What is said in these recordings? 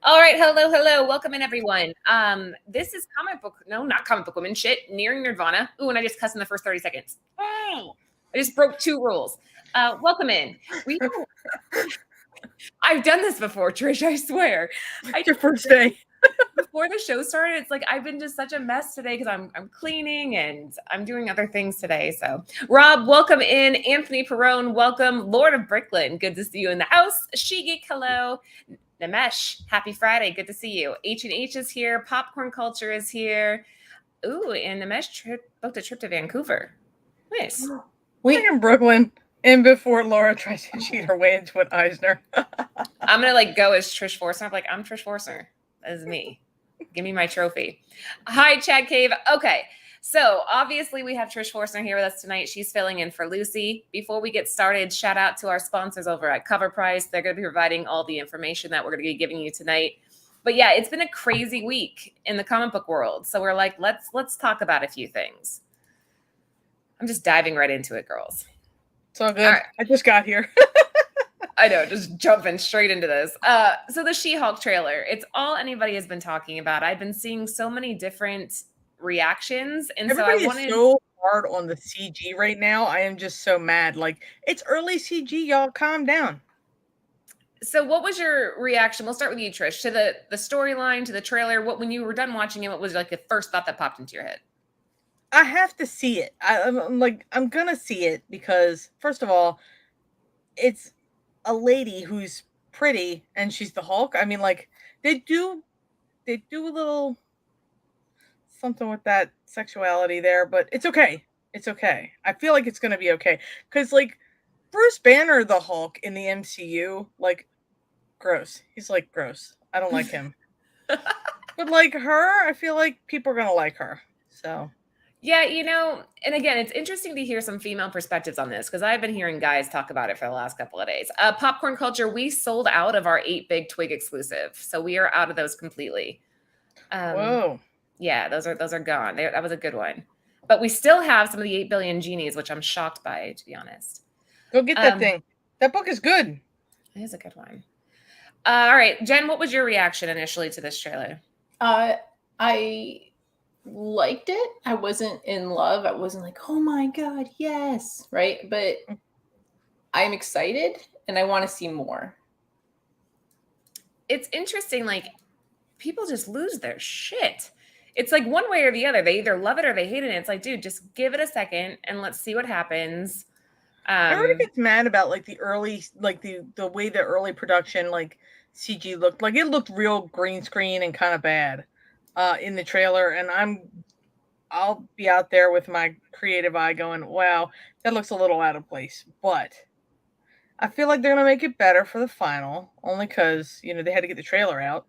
All right, hello. Welcome in, everyone. This is not comic book women shit, nearing Nirvana. Ooh, and I just cussed in the first 30 seconds. Oh, I just broke 2 rules. Welcome in. I've done this before, Trish, I swear. It's your first day. Before the show started, it's like I've been just such a mess today because I'm cleaning and I'm doing other things today. So, Rob, welcome in. Anthony Perrone, welcome. Lord of Bricklin, good to see you in the house. Shigik, hello. Namesh, happy Friday. Good to see you. H&H is here. Popcorn Culture is here. Ooh, and Namesh booked a trip to Vancouver. Nice. Wait, in Brooklyn. And before Laura tries to cheat her way into an Eisner. I'm going to go as Trish Forster. I'm Trish Forster. That is me. Give me my trophy. Hi, Chad Cave. Okay. So obviously we have Trish Forster here with us tonight. She's filling in for Lucy. Before we get started, shout out to our sponsors over at Cover Price. They're going to be providing all the information that we're going to be giving you tonight. But yeah, it's been a crazy week in the comic book world. So we're like, let's talk about a few things. I'm just diving right into it, girls. It's all good. All right. I just got here. I know, just jumping straight into this. So the She-Hulk trailer, it's all anybody has been talking about. I've been seeing so many different reactions, and everybody is so hard on the CG right now. I am just so mad. Like, it's early CG, y'all. Calm down. So what was your reaction? We'll start with you, Trish, to the storyline, to the trailer. When you were done watching it, what was like the first thought that popped into your head? I have to see it. I'm gonna see it because, first of all, it's a lady who's pretty and she's the Hulk. I mean, like, they do a little something with that sexuality there, but it's okay. It's okay. I feel like it's gonna be okay. Because, like, Bruce Banner, the Hulk in the MCU, like, gross. He's like gross. I don't like him. But like her, I feel like people are gonna like her. So yeah, and again, it's interesting to hear some female perspectives on this because I've been hearing guys talk about it for the last couple of days. Popcorn Culture, we sold out of our 8 Big Twig exclusive, so we are out of those completely. Whoa. Yeah, those are gone. That was a good one. But we still have some of the 8 Billion Genies, which I'm shocked by, to be honest. Go get that thing. That book is good. It is a good one. All right, Jen, what was your reaction initially to this trailer? I liked it. I wasn't in love. I wasn't like, oh my God, yes, right? But I'm excited and I want to see more. It's interesting, like, people just lose their shit. It's like one way or the other. They either love it or they hate it. And it's like, dude, just give it a second and let's see what happens. Everybody gets mad about like the early, like the way the early production like CG looked. Like, it looked real green screen and kind of bad in the trailer. And I'll be out there with my creative eye going, wow, that looks a little out of place. But I feel like they're gonna make it better for the final, only because they had to get the trailer out.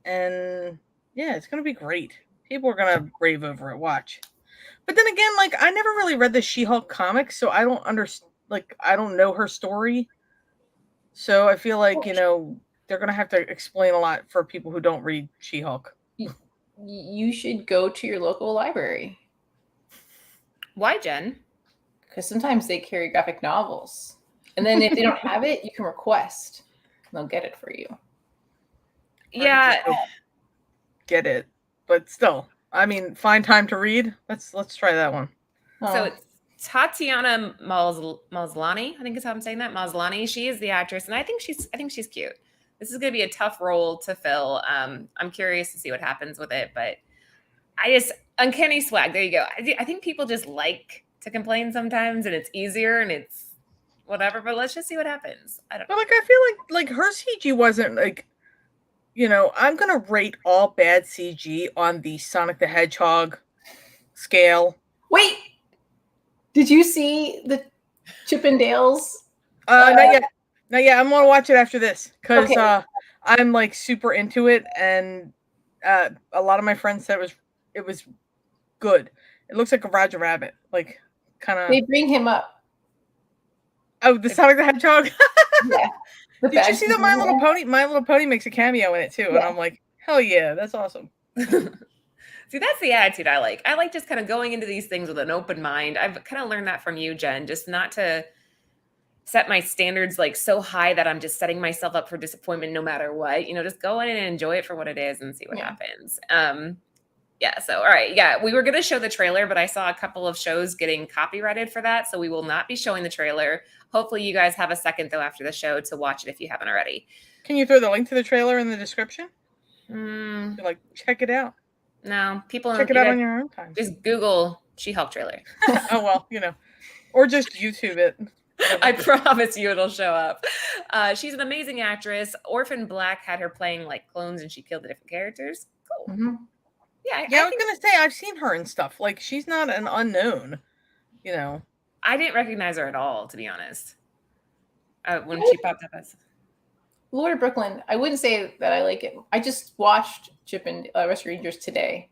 And yeah, it's gonna be great. People are gonna rave over it. Watch. But then again, like, I never really read the She-Hulk comics, so I don't understand. Like, I don't know her story. So I feel like they're gonna have to explain a lot for people who don't read She-Hulk. You should go to your local library. Why, Jen? Because sometimes they carry graphic novels, and then if they don't have it, you can request. And they'll get it for you. Yeah, get it, but still, I mean, find time to read. Let's try that one. So it's Tatiana Maslany. I think is how I'm saying that. Maslany. She is the actress, and I think she's cute. This is going to be a tough role to fill. I'm curious to see what happens with it, but uncanny swag. There you go. I think people just like to complain sometimes, and it's easier and it's whatever. But let's just see what happens. I don't know. But like, I feel like her CG wasn't like. I'm gonna rate all bad CG on the Sonic the Hedgehog scale. Wait, did you see the Chippendales? Not yet. I'm gonna watch it after this because I'm like super into it, and a lot of my friends said it was good. It looks like a Roger Rabbit, like kind of. They bring him up. Oh, the Sonic the Hedgehog. Yeah. Did you see that My Little Pony? My Little Pony makes a cameo in it too, and I'm like, hell yeah, that's awesome. See, that's the attitude I like. I like just kind of going into these things with an open mind. I've kind of learned that from you, Jen, just not to set my standards like so high that I'm just setting myself up for disappointment no matter what. Just go in and enjoy it for what it is and see what happens. Yeah. So, all right. Yeah. We were going to show the trailer, but I saw a couple of shows getting copyrighted for that. So we will not be showing the trailer. Hopefully you guys have a second though after the show to watch it if you haven't already. Can you throw the link to the trailer in the description? Mm, check it out. No, people check it out on your own time. Just Google She-Hulk trailer. Oh, well, or just YouTube it. I promise you it'll show up. She's an amazing actress. Orphan Black had her playing like clones and she killed the different characters. Cool. Mm-hmm. Yeah, I was going to say, I've seen her and stuff. Like, she's not an unknown, I didn't recognize her at all, to be honest. When she popped up as Lord of Brooklyn, I wouldn't say that I like it. I just watched Chip and Rescue Rangers today.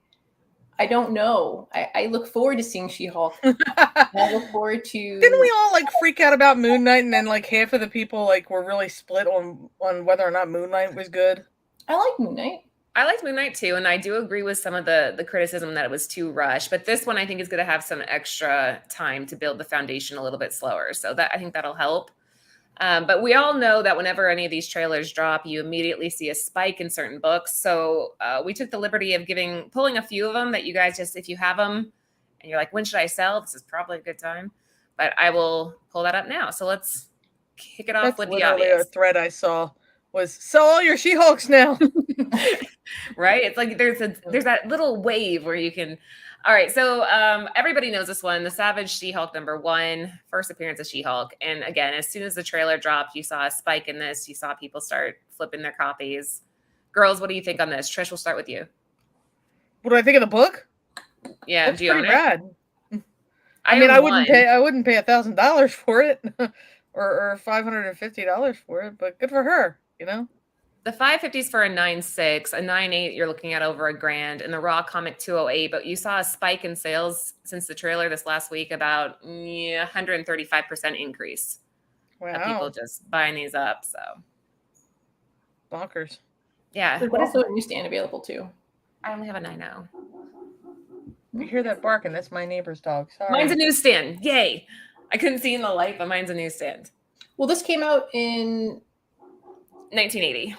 I don't know. I look forward to seeing She-Hulk. I look forward to... Didn't we all freak out about Moon Knight, and then half of the people were really split on whether or not Moon Knight was good? I like Moon Knight. I liked Moon Knight too, and I do agree with some of the criticism that it was too rushed. But this one I think is going to have some extra time to build the foundation a little bit slower. So I think that'll help. But we all know that whenever any of these trailers drop, you immediately see a spike in certain books. So we took the liberty of pulling a few of them that you guys just, if you have them and you're like, when should I sell? This is probably a good time. But I will pull that up now. So let's kick it off with the obvious. A thread I saw was sell all your She-Hulks now. Right? It's like there's that little wave where you can. All right, so everybody knows this one, the Savage She-Hulk #1, first appearance of She-Hulk. And again, as soon as the trailer dropped, you saw a spike in this. You saw people start flipping their copies. Girls, what do you think on this? Trish, we'll start with you. What do I think of the book? Yeah, do you own it? Rad. I wouldn't pay $1,000 for it or $550 for it, but good for her, The 550s for a 9.6, a 9.8 you're looking at over $1,000, and the Raw Comic 208. But you saw a spike in sales since the trailer this last week, about 135% increase. Wow! People just buying these up, so bonkers. Yeah. There's also a newsstand available too. I only have a 9.0. You hear that barking? That's my neighbor's dog. Sorry. Mine's a newsstand. Yay! I couldn't see in the light, but mine's a newsstand. Well, this came out in 1980.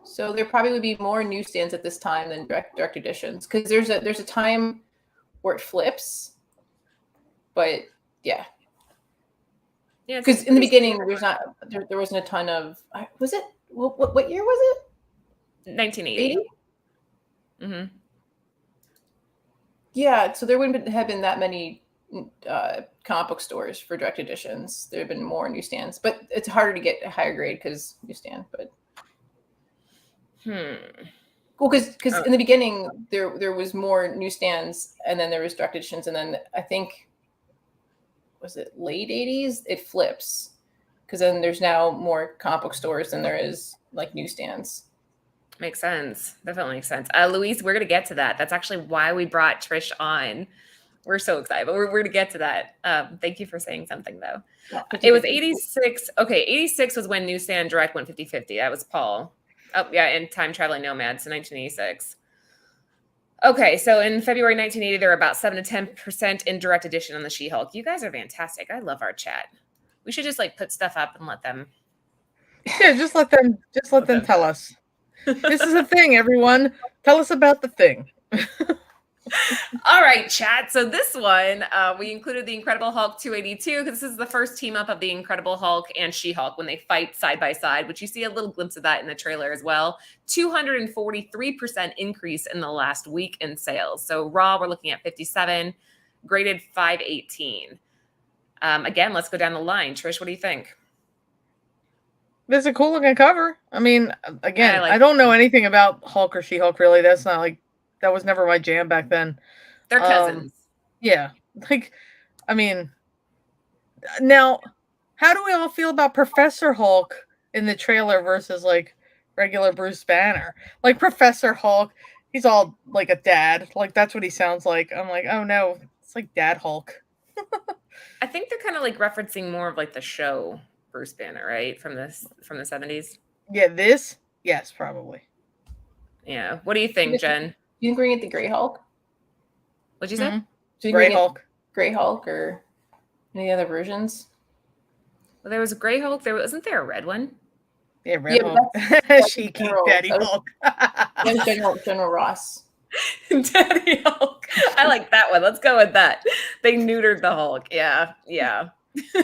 So there probably would be more newsstands at this time than direct editions, because there's a time where it flips, but yeah, because in the beginning there wasn't a ton of. Was it what year was it? 1980. Mm-hmm. Yeah, so there wouldn't have been that many comic book stores for direct editions. There have been more newsstands, but it's harder to get a higher grade because newsstand. But well, because in the beginning there was more newsstands, and then there was direct editions, and then I think was it late 80s it flips, because then there's now more comic book stores than there is newsstands. Makes sense. Definitely makes sense. Louise, we're gonna get to that. That's actually why we brought Trish on. We're so excited, but we're going to get to that. Thank you for saying something, though. Yeah, it was 86. Okay, 86 was when Newsstand Direct went 50-50. That was Paul. Oh, yeah, and Time Traveling Nomads, so 1986. Okay, so in February 1980, there were about 7 to 10% in direct edition on the She-Hulk. You guys are fantastic. I love our chat. We should just put stuff up and let them. Yeah, just let them tell us. This is a thing, everyone. Tell us about the thing. All right, chat. So this one, we included the Incredible Hulk 282 because this is the first team up of the Incredible Hulk and She-Hulk when they fight side by side, which you see a little glimpse of that in the trailer as well. 243% increase in the last week in sales. So Raw, we're looking at 57, graded 518. Again, let's go down the line. Trish, what do you think? This is a cool looking cover. I mean, again, I don't know anything about Hulk or She-Hulk really. That's not that was never my jam back then. They're cousins. Yeah. I mean, now, how do we all feel about Professor Hulk in the trailer versus regular Bruce Banner? Professor Hulk, he's all like a dad. That's what he sounds like. I'm like, oh no, it's like Dad Hulk. I think they're kind of referencing more of the show Bruce Banner, right? From the 70s. Yeah, this? Yes, probably. Yeah. What do you think, Jen? Do you think we're gonna get the Gray Hulk? What'd you say? Gray Hulk. Gray Hulk, or Any other versions? Well, there was a gray Hulk. Wasn't there a red one? Yeah, Red but Hulk. that's She-Geek General- Daddy that was- Hulk. That was General Ross. Daddy Hulk. I like that one. Let's go with that. They neutered the Hulk. Yeah. It'd be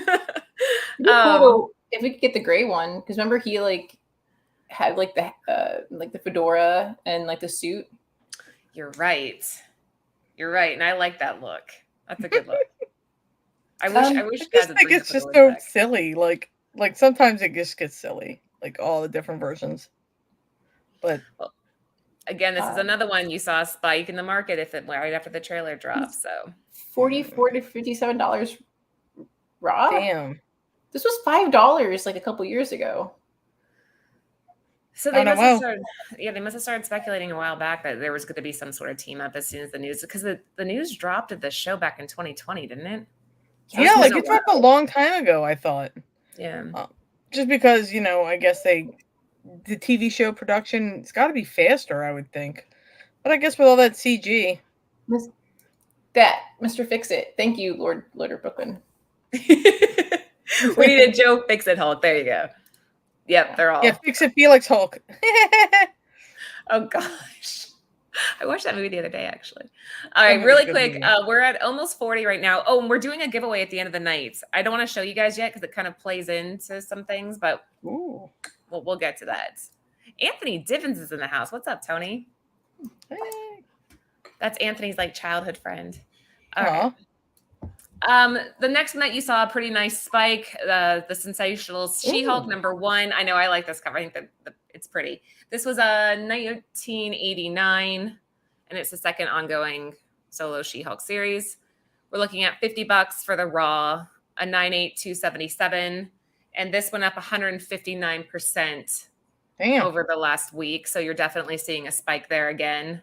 cool if we could get the gray one, because remember he like had like the fedora and like the suit. You're right, and I like that look. That's a good look. I wish I guys just would think bring it's the just fedoras so back. silly. Like sometimes it just gets silly. Like all the different versions. But Again, this is another one you saw a spike in the market right after the trailer dropped. So $44 to $57 raw. damn. This was $5 like a couple years ago. So they must have started. Yeah, they must have started speculating a while back that there was going to be some sort of team up as soon as the news, because the news dropped at the show back in 2020, didn't it? So Yeah, like it dropped a long time ago, I thought. Yeah. Just because, I guess the TV show production, it's got to be faster, I would think. But I guess with all that CG. Mr. Fix-It. Thank you, Lord of Brooklyn. We need a Joe Fix-It Hulk. There you go. Yep, they're all. Yeah, Fix-It Felix Hulk. Oh, gosh. I watched that movie the other day, actually. All right, really quick. We're at almost 40 right now. Oh, and we're doing a giveaway at the end of the night. I don't want to show you guys yet because it kind of plays into some things, but we'll get to that. Anthony Divins is in the house. What's up, Tony? Hey. That's Anthony's like childhood friend. All right. The next one that you saw, a pretty nice spike, the sensational She-Hulk #1. I know I like this cover. I think that it's pretty. This was a 1989, and it's the second ongoing solo She-Hulk series. We're looking at $50 for the raw, a 98277, and this went up 159% over the last week. So you're definitely seeing a spike there again.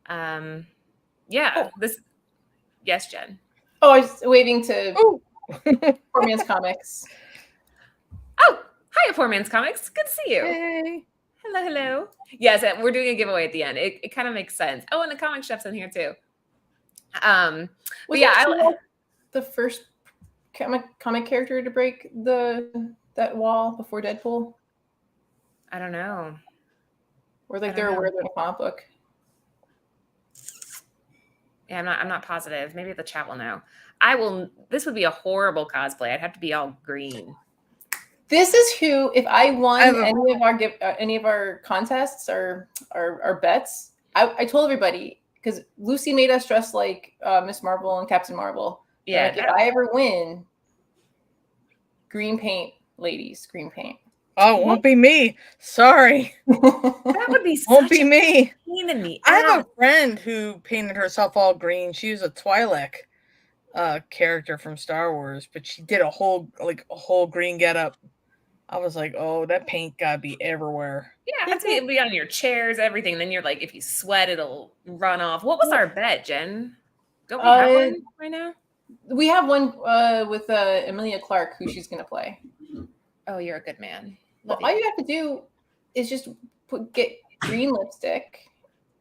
Yes, Jen. Oh, I was waving to Poor Man's Comics. Oh, hi, Poor Man's Comics. Good to see you. Hey. Hello. Yes, we're doing a giveaway at the end. It kind of makes sense. Oh, and the comic chef's in here too. The first comic character to break that wall before Deadpool. I don't know. Or like they're aware of a comic book. Yeah, I'm not positive. Maybe the chat will know. This would be a horrible cosplay. I'd have to be all green. This is who, if I won any of our contests or our bets, I told everybody, because Lucy made us dress like Miss Marvel and Captain Marvel. Yeah. Like, if I ever win, green paint, ladies, green paint. Oh, won't be me. Sorry. That would be won't be me. Pain in the I have a friend who painted herself all green. She was a Twi'lek character from Star Wars, but she did a whole green getup. I was like, oh, that paint gotta be everywhere. Yeah, it'll be on your chairs, everything. Then you're like, if you sweat, it'll run off. What was our bet, Jen? Don't we have one right now? We have one with Emilia Clarke, who she's gonna play. Oh, you're a good man. All you have to do is just get green lipstick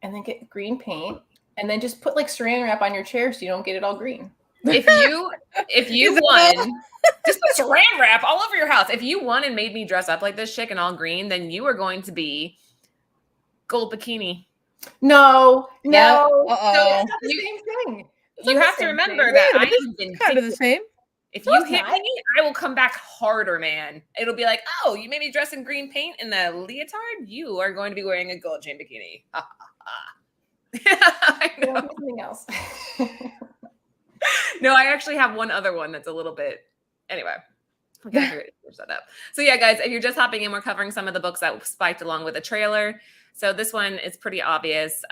and then get green paint and then just put like saran wrap on your chair so you don't get it all green. If you won, just put saran wrap all over your house. If you won and made me dress up like this chick and all green, then you are going to be gold bikini. No. So it's not the same thing. You have to remember that I am kind of the same. If you hit me, I will come back harder, man. It'll be like, oh, you made me dress in green paint in the leotard? You are going to be wearing a gold chain bikini. I know. Something else. No, I actually have one other one that's a little bit. Anyway, we gotta figure that up. So yeah, guys, if you're just hopping in, we're covering some of the books that spiked along with the trailer. So this one is pretty obvious.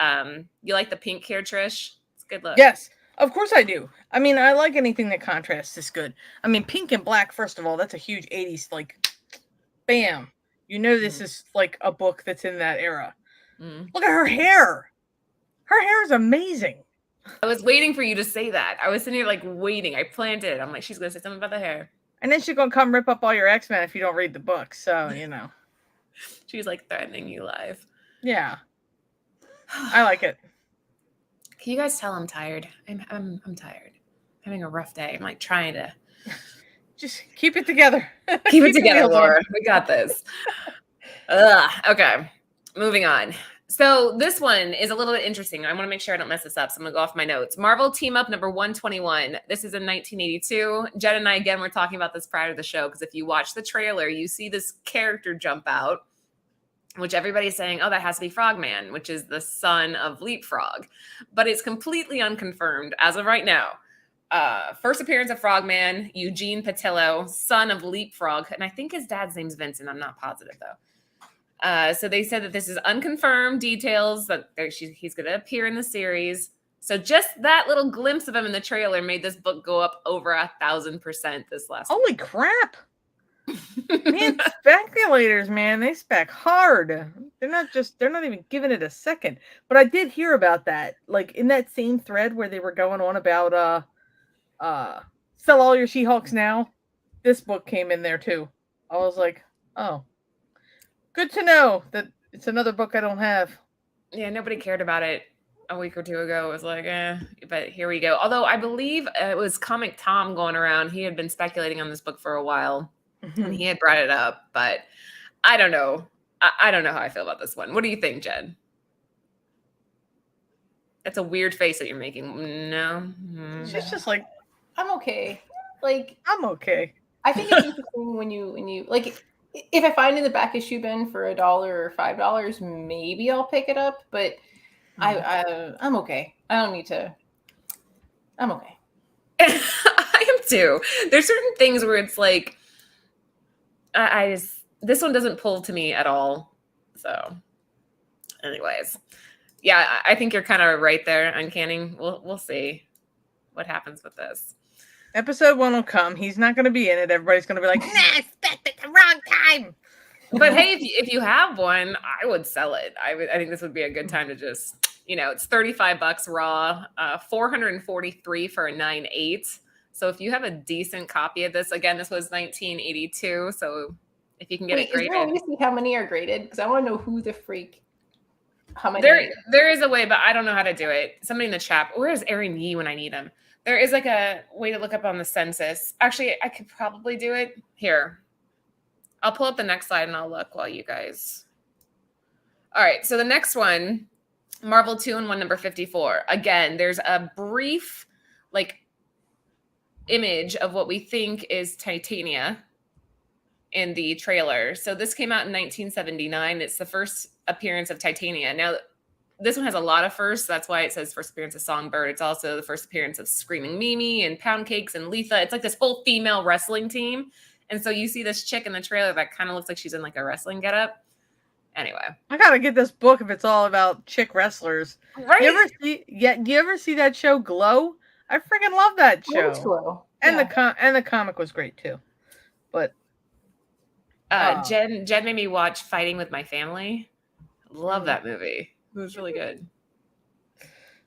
You like the pink here, Trish? It's a good look. Yes. Of course I do. I mean, I like anything that contrasts this good. I mean, pink and black, first of all, that's a huge 80s, like, bam. You know this is, like, a book that's in that era. Look at her hair. Her hair is amazing. I was waiting for you to say that. I was sitting here, like, waiting. I planned it. I'm like, she's going to say something about the hair. And then she's going to come rip up all your X-Men if you don't read the book. So, you know. She's, like, threatening you live. Yeah. I like it. Can you guys tell I'm tired? I'm tired. having a rough day. I'm like trying to just keep it together. keep it together, Laura. We got this. Okay, moving on. So this one is a little bit interesting. I want to make sure I don't mess this up. So I'm going to go off my notes. Marvel Team Up number 121. This is in 1982. Jen and I, again, were talking about this prior to the show because if you watch the trailer, you see this character jump out, which everybody's saying, oh, that has to be Frogman, which is the son of Leapfrog. But it's completely unconfirmed as of right now. First appearance of Frogman, Eugene Patillo, son of Leapfrog. And I think his dad's name's Vincent. I'm not positive, though. So they said that this is unconfirmed details, that he's going to appear in the series. So just that little glimpse of him in the trailer made this book go up over 1,000% this last Holy week. Crap. Man, speculators, man, they spec hard. They're not even giving it a second. But I did hear about that. Like in that same thread where they were going on about sell all your She-Hulks now. This book came in there too. I was like, oh. Good to know that it's another book I don't have. Yeah, nobody cared about it a week or two ago. It was like, but here we go. Although I believe it was Comic Tom going around. He had been speculating on this book for a while, and he had brought it up. But I don't know. I don't know how I feel about this one. What do you think, Jen? That's a weird face that you're making. No. She's just like, I'm okay. Like, I'm okay. I think it's interesting when you like. If I find in the back issue bin for $1 or $5, maybe I'll pick it up. But I'm okay. I don't need to. I'm okay. I am too. There's certain things where it's like, this one doesn't pull to me at all. So, anyways, yeah, I think you're kind of right there, Uncanny. We'll see what happens with this. Episode 1 will come. He's not going to be in it. Everybody's going to be like, nah, expect it the wrong time. But hey, if you have one, I would sell it. I think this would be a good time to just, it's $35 raw, $443 for a 9.8. So if you have a decent copy of this, again, this was 1982. So if you can get it graded. Is there a way to see how many are graded? Because I want to know who the freak. How many? There is a way, but I don't know how to do it. Somebody in the chat. Where is Aaron Yee when I need him? There is like a way to look up on the census. Actually, I could probably do it here. I'll pull up the next slide and I'll look while you guys. All right. So the next one, Marvel 2-in-1 number 54. Again, there's a brief image of what we think is Titania in the trailer. So this came out in 1979. It's the first appearance of Titania. Now, this one has a lot of firsts. That's why it says first appearance of Songbird. It's also the first appearance of Screaming Mimi and Pound Cakes and Letha. It's like this whole female wrestling team. And so you see this chick in the trailer that kind of looks like she's in like a wrestling getup. Anyway. I got to get this book if it's all about chick wrestlers. Right? Do you ever see that show Glow? I freaking love that show. Glow. And the comic was great too. But Jen made me watch Fighting with My Family. Love that movie. It was really good.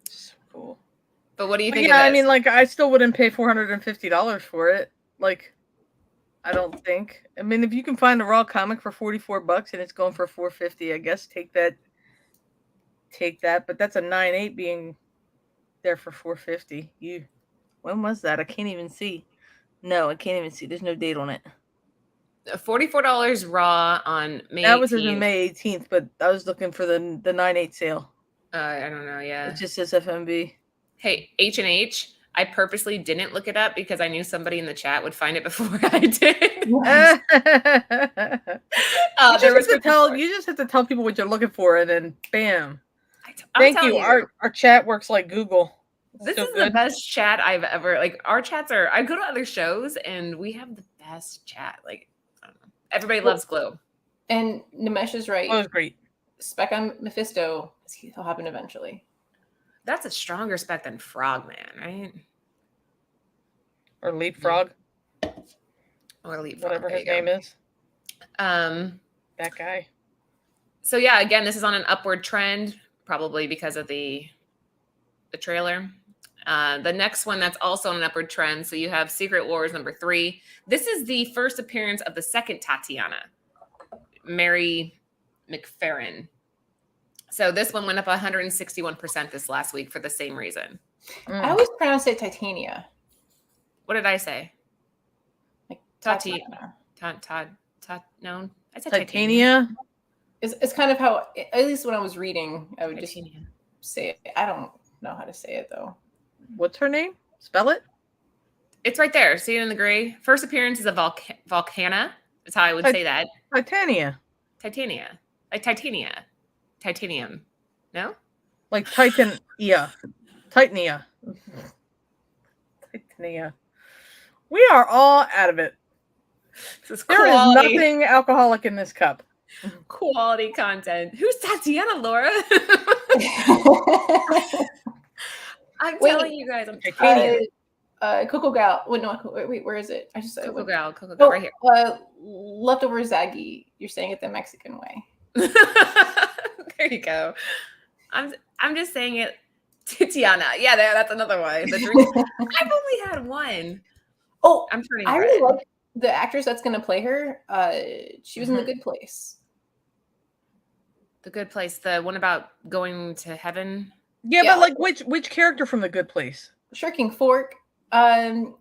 So cool. But what do you think of this? I mean, I still wouldn't pay $450 for it. I don't think. I mean, if you can find a raw comic for $44 and it's going for $450, I guess take that. But that's a 9.8 being there for $450. When was that? I can't even see. No, I can't even see. There's no date on it. $44 raw on May 18th. That was in May 18th, but I was looking for the 9.8 sale. I don't know. Yeah, it just says FMB. Hey, H&H. I purposely didn't look it up because I knew somebody in the chat would find it before I did. You just have to tell people what you're looking for, and then bam. Thank you. Our chat works like Google. This is the best chat I've ever our chats are. I go to other shows and we have the best chat. I don't know. Everybody loves Glow. And Nimesh is right. That was great. Spec on Mephisto. He'll happen eventually. That's a stronger spec than Frogman, right? Or Leapfrog. Or Leapfrog. Whatever his name is. That guy. So yeah, again, this is on an upward trend, probably because of the trailer. The next one that's also on an upward trend. So you have Secret Wars number 3. This is the first appearance of the second Tatiana, Mary McFerrin. So this one went up 161% this last week for the same reason. I always pronounce it Titania. What did I say? Like Tati. Tatiana. No, I said Titania. It's kind of how, at least when I was reading, I would Titania. just say it. I don't know how to say it though. What's her name? Spell it. It's right there. See it in the gray. First appearance is a Volcana. That's how I would say that. Titania. Titania. Like Titania. Titanium. No? Like Titania. Titania. Titania. We are all out of it. This is There is quality. nothing alcoholic in this cup. Quality content. Who's Tatiana, Laura? I'm telling you guys. I'm Titania. Coco Gal. Wait, no. Wait, where is it? I just said Coco it. Gal, Oh, right here. Leftover Zaggy. You're saying it the Mexican way. There you go. I'm just saying it. Titiana. Yeah, that's another one. The drink. I've only had one. Oh, I'm turning I red. really like the actress that's going to play her. She was in The Good Place. The Good Place, the one about going to heaven. Yeah, but like which character from The Good Place? Shirking Fork.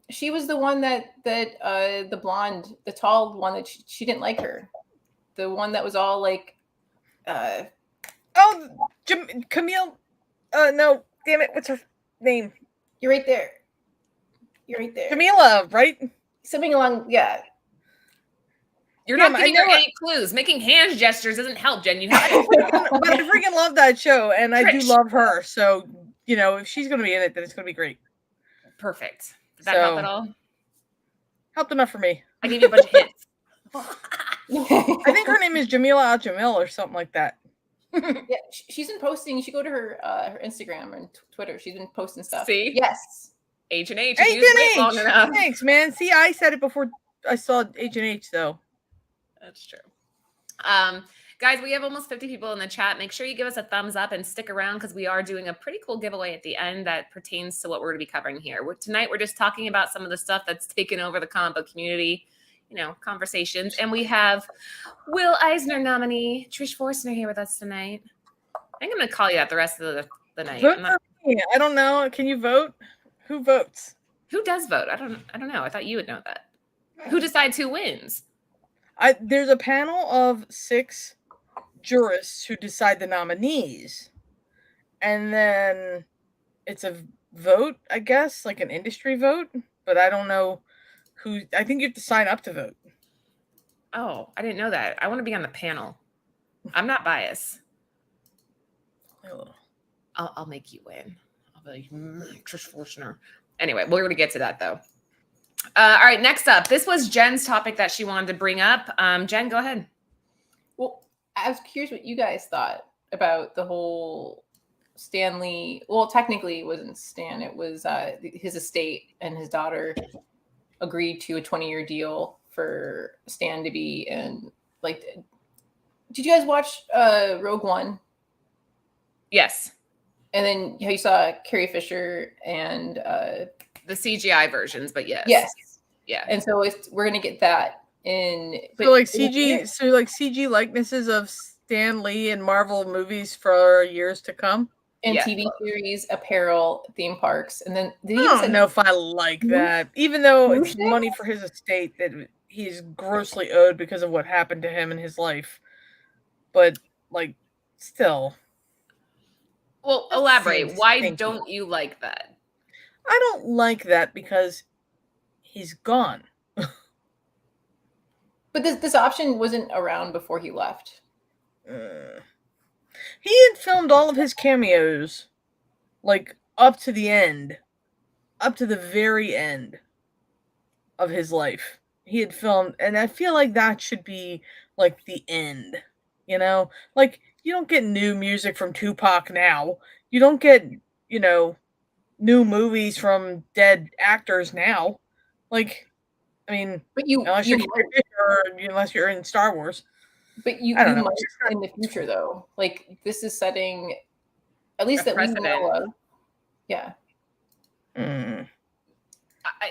She was the one that the blonde, the tall one that she didn't like her. The one that was all like Camille. No, damn it. What's her name? You're right there. Camila, right? Something along, yeah. You're not giving her any clues. Making hand gestures doesn't help, Jen. You have to. But I freaking love that show, and I do love her. So, if she's going to be in it, then it's going to be great. Perfect. Did that help at all? Helped enough for me. I gave you a bunch of hints. I think her name is Jamila Al Jamil or something like that. Yeah, she's been posting. You should go to her Instagram and Twitter. She's been posting stuff. See? Yes. H&H. H&H. Thanks, man. See, I said it before I saw H&H, though. That's true. Guys, we have almost 50 people in the chat. Make sure you give us a thumbs up and stick around because we are doing a pretty cool giveaway at the end that pertains to what we're going to be covering here. Tonight, we're just talking about some of the stuff that's taken over the comic book community, conversations. And we have Will Eisner nominee Trish Forstner here with us tonight. I think I'm going to call you out the rest of the night. Vote for me. I don't know. Can you vote? Who votes? Who does vote? I don't know. I thought you would know that. Who decides who wins? There's a panel of 6 jurists who decide the nominees, and then it's a vote, I guess, like an industry vote, but I don't know who. I think you have to sign up to vote. Oh, I didn't know that. I want to be on the panel. I'm not biased. I'll make you win. I'll be like, Trish Forstner. Anyway, we're going to get to that, though. All right, next up. This was Jen's topic that she wanted to bring up. Jen, go ahead. Well, I was curious what you guys thought about the whole Stan Lee. Well, technically, it wasn't Stan. It was his estate, and his daughter agreed to a 20-year deal for Stan to be in. Like, did you guys watch Rogue One? Yes. And then you saw Carrie Fisher and the CGI versions, but yes. Yes. Yeah. And so we're gonna get that in. So like CG likenesses of Stan Lee in Marvel movies for years to come. And TV series, apparel, theme parks, and then I don't know if I like that. Even though it's money for his estate that he's grossly owed because of what happened to him in his life. But like, still. Well, elaborate. Why don't you like that? I don't like that because he's gone. But this option wasn't around before he left. He had filmed all of his cameos, like, up to the end. Up to the very end of his life. He had filmed, and I feel like that should be, like, the end. Like, you don't get new music from Tupac now. You don't get, new movies from dead actors now. Like, I mean, but unless you're in Star Wars. But you might in the future, though. Like, this is setting, at least that we know of. Yeah.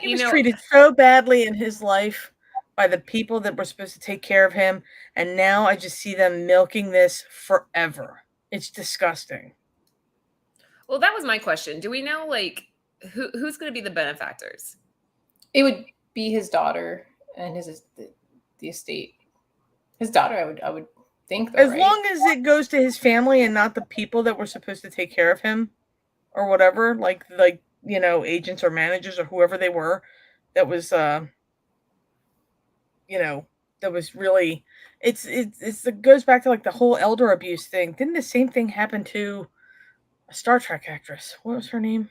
He was treated so badly in his life by the people that were supposed to take care of him, and now I just see them milking this forever. It's disgusting. Well, that was my question. Do we know, like, who's going to be the benefactors? It would be his daughter and the estate. His daughter, I would think, though, As right? long as it goes to his family and not the people that were supposed to take care of him or whatever, like agents or managers or whoever they were, that was that was really it goes back to like the whole elder abuse thing. Didn't the same thing happen to a Star Trek actress? What was her name?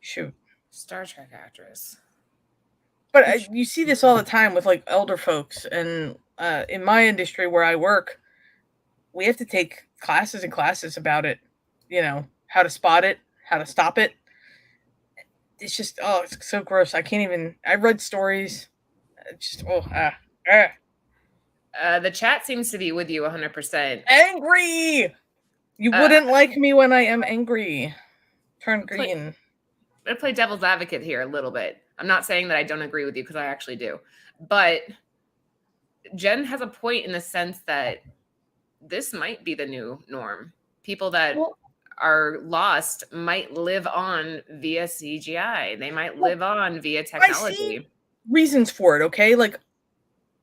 Shoot. Star Trek actress. But you see this all the time with like elder folks, and in my industry where I work, we have to take classes and classes about it. How to spot it, how to stop it. It's just it's so gross. I can't even. I read stories. It's just The chat seems to be with you 100%. Angry. You wouldn't like me when I am angry. Turn green. I'm gonna play devil's advocate here a little bit. I'm not saying that I don't agree with you because I actually do, but Jen has a point in the sense that this might be the new norm. People that are lost might live on via CGI. They might live on via technology. I see reasons for it, okay? Like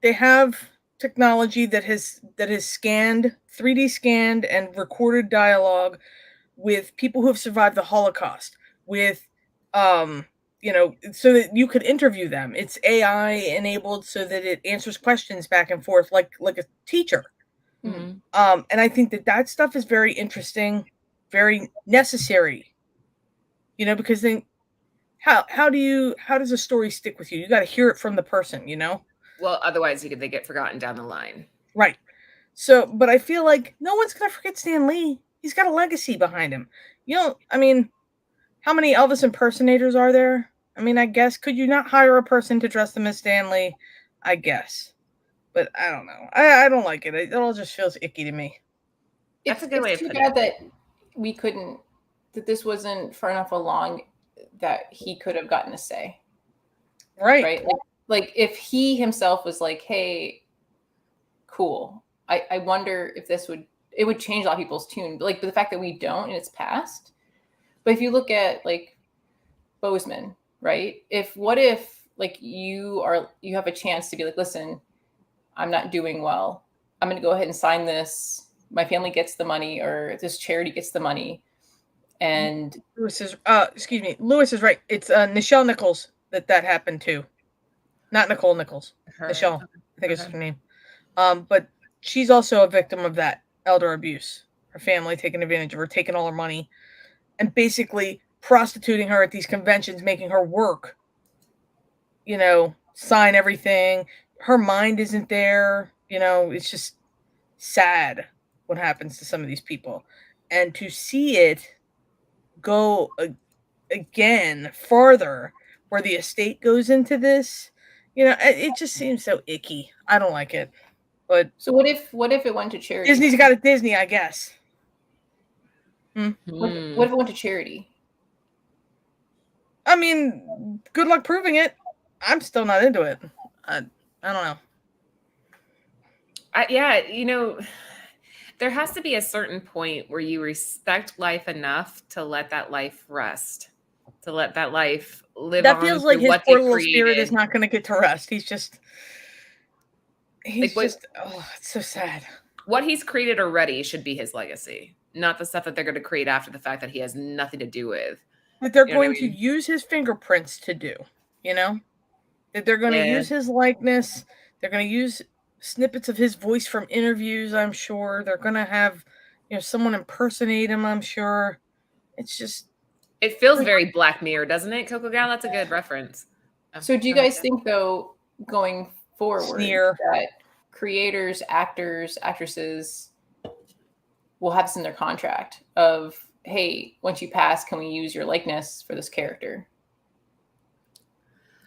they have technology that has scanned, 3D scanned and recorded dialogue with people who have survived the Holocaust, with so that you could interview them. It's AI enabled so that it answers questions back and forth like a teacher. Mm-hmm. And I think that stuff is very interesting, very necessary. Because then how does a story stick with you? You got to hear it from the person, Well, otherwise they get forgotten down the line. Right. So, but I feel like no one's going to forget Stan Lee. He's got a legacy behind him. How many Elvis impersonators are there? I guess, could you not hire a person to dress them as Stan Lee? I guess. But I don't know. I don't like it. It all just feels icky to me. That's a good way of putting it. It's too bad that this wasn't far enough along that he could have gotten a say. Right. Like if he himself was like, hey, cool. I wonder if it would change a lot of people's tune. But the fact that we don't and it's past. But if you look at like Bozeman, right? What if you have a chance to be like, listen, I'm not doing well. I'm going to go ahead and sign this. My family gets the money, or this charity gets the money. And Lewis is right. It's Nichelle Nichols that happened to. Not Nicole Nichols. Nichelle, I think is her name. But she's also a victim of that elder abuse. Her family taking advantage of her, taking all her money, and basically prostituting her at these conventions, making her work. Sign everything. Her mind isn't there. It's just sad what happens to some of these people. And to see it go again farther, where the estate goes into this, it just seems so icky. I don't like it. But so what if it went to charity? Disney's got a Disney, I guess. What if it went to charity? Good luck proving it. I'm still not into it. I don't know. There has to be a certain point where you respect life enough to let that life rest, to let that life live. That feels like his poor little spirit is not going to get to rest. It's so sad. What he's created already should be his legacy, not the stuff that they're going to create after the fact that he has nothing to do with. That they're going to use his fingerprints to do, that they're going to use his likeness. They're going to use snippets of his voice from interviews, I'm sure. They're going to have, someone impersonate him, I'm sure. It's just... It feels very Black Mirror, doesn't it, Coco Gal? That's a good reference. So do you guys think, though, going forward, that creators, actors, actresses will have this in their contract of, hey, once you pass, can we use your likeness for this character?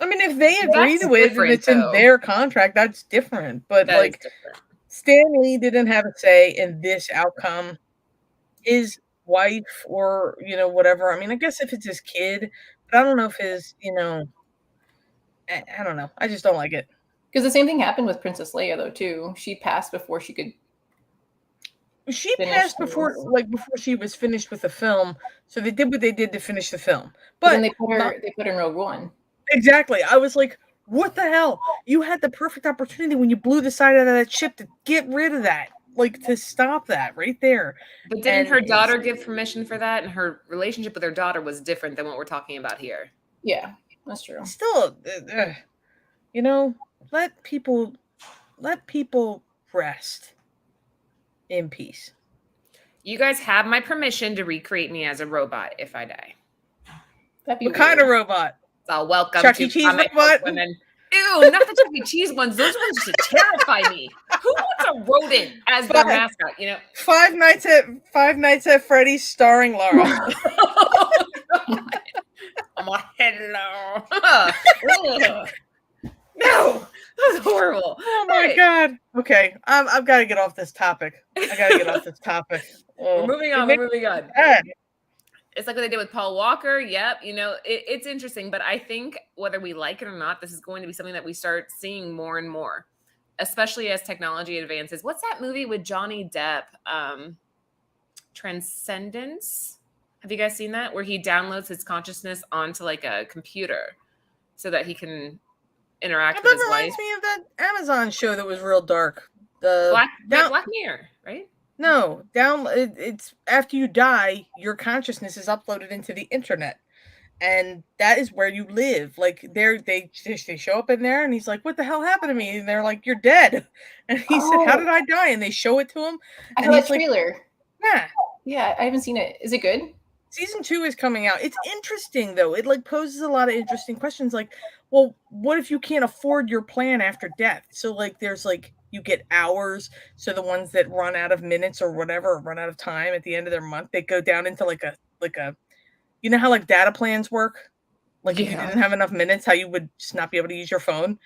If they agree to it and it's in their contract, that's different. But different. Stan Lee didn't have a say in this outcome. His wife or, whatever. I guess if it's his kid, but I don't know if his, I don't know. I just don't like it. Because the same thing happened with Princess Leia, though, too. She passed before she could. She passed before she was finished with the film. So they did what they did to finish the film. But then they put her in Rogue One. Exactly. I was like, what the hell? You had the perfect opportunity when you blew the side out of that ship to get rid of that, like to stop that right there. But didn't her daughter give permission for that? And her relationship with her daughter was different than what we're talking about here. Yeah, that's true. Still, you know, let people rest in peace. You guys have my permission to recreate me as a robot if I die. That'd be What kind of weird. robot? So welcome Chuck to E. Cheese comic robot? book women. Ew, not the Chuck E. Cheese ones. Those ones used to terrify me. Who wants a rodent as their mascot? You know, Five Nights at Freddy's starring Laura. I'm a hello. No, that's horrible. Oh my god. Okay, I've got to get off this topic. We're moving on. Bad. It's like what they did with Paul Walker. Yep. You know, it's interesting, but I think whether we like it or not, this is going to be something that we start seeing more and more, especially as technology advances. What's that movie with Johnny Depp? Transcendence. Have you guys seen that? Where he downloads his consciousness onto like a computer so that he can interact with his wife. That reminds me of that Amazon show that was real dark. Black Mirror, right? No, it's after you die, your consciousness is uploaded into the internet, and that is where you live. Like they show up in there, and he's like, "What the hell happened to me?" And they're like, "You're dead." And he said, "How did I die?" And they show it to him. I saw that trailer. Like, yeah, I haven't seen it. Is it good? Season 2 is coming out. It's interesting though. It like poses a lot of interesting questions. Like, well, what if you can't afford your plan after death? So like, there's like. You get hours, so the ones that run out of minutes or whatever, or run out of time at the end of their month, they go down into like a, you know how like data plans work? Like if you didn't have enough minutes, how you would just not be able to use your phone.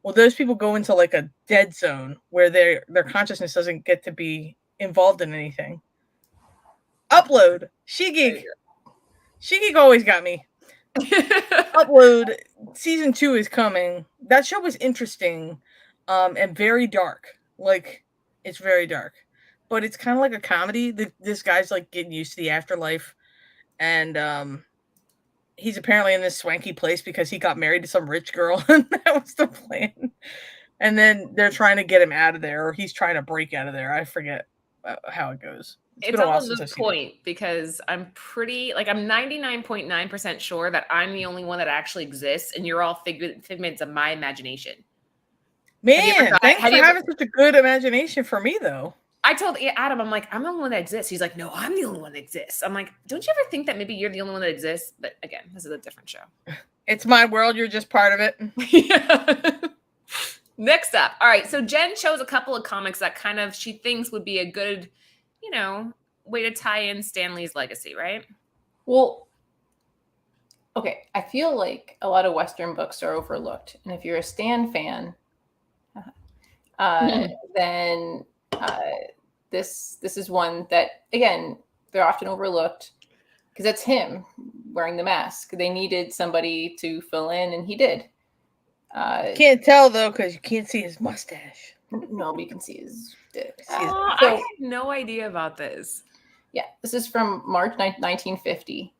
Well, those people go into like a dead zone where their consciousness doesn't get to be involved in anything. Upload. She Geek always got me. Upload. Season 2 is coming. That show was interesting. And very dark. Like, it's very dark. But it's kind of like a comedy. This guy's, like, getting used to the afterlife. And, he's apparently in this swanky place because he got married to some rich girl. And that was the plan. And then they're trying to get him out of there. Or he's trying to break out of there. I forget how it goes. It's all a moot point because I'm 99.9% sure that I'm the only one that actually exists. And you're all figments of my imagination. Man, thanks for having such a good imagination for me, though. I told Adam, I'm like, I'm the only one that exists. He's like, no, I'm the only one that exists. I'm like, don't you ever think that maybe you're the only one that exists? But again, this is a different show. It's my world. You're just part of it. Yeah. Next up. All right. So Jen chose a couple of comics that kind of she thinks would be a good, way to tie in Stan Lee's legacy, right? Well, okay. I feel like a lot of Western books are overlooked. And if you're a Stan fan, then this is one that, again, they're often overlooked because that's him wearing the mask. They needed somebody to fill in, and he did. Can't tell though because you can't see his mustache. Nobody can see his dick. I had no idea about this. Yeah, this is from March 1950,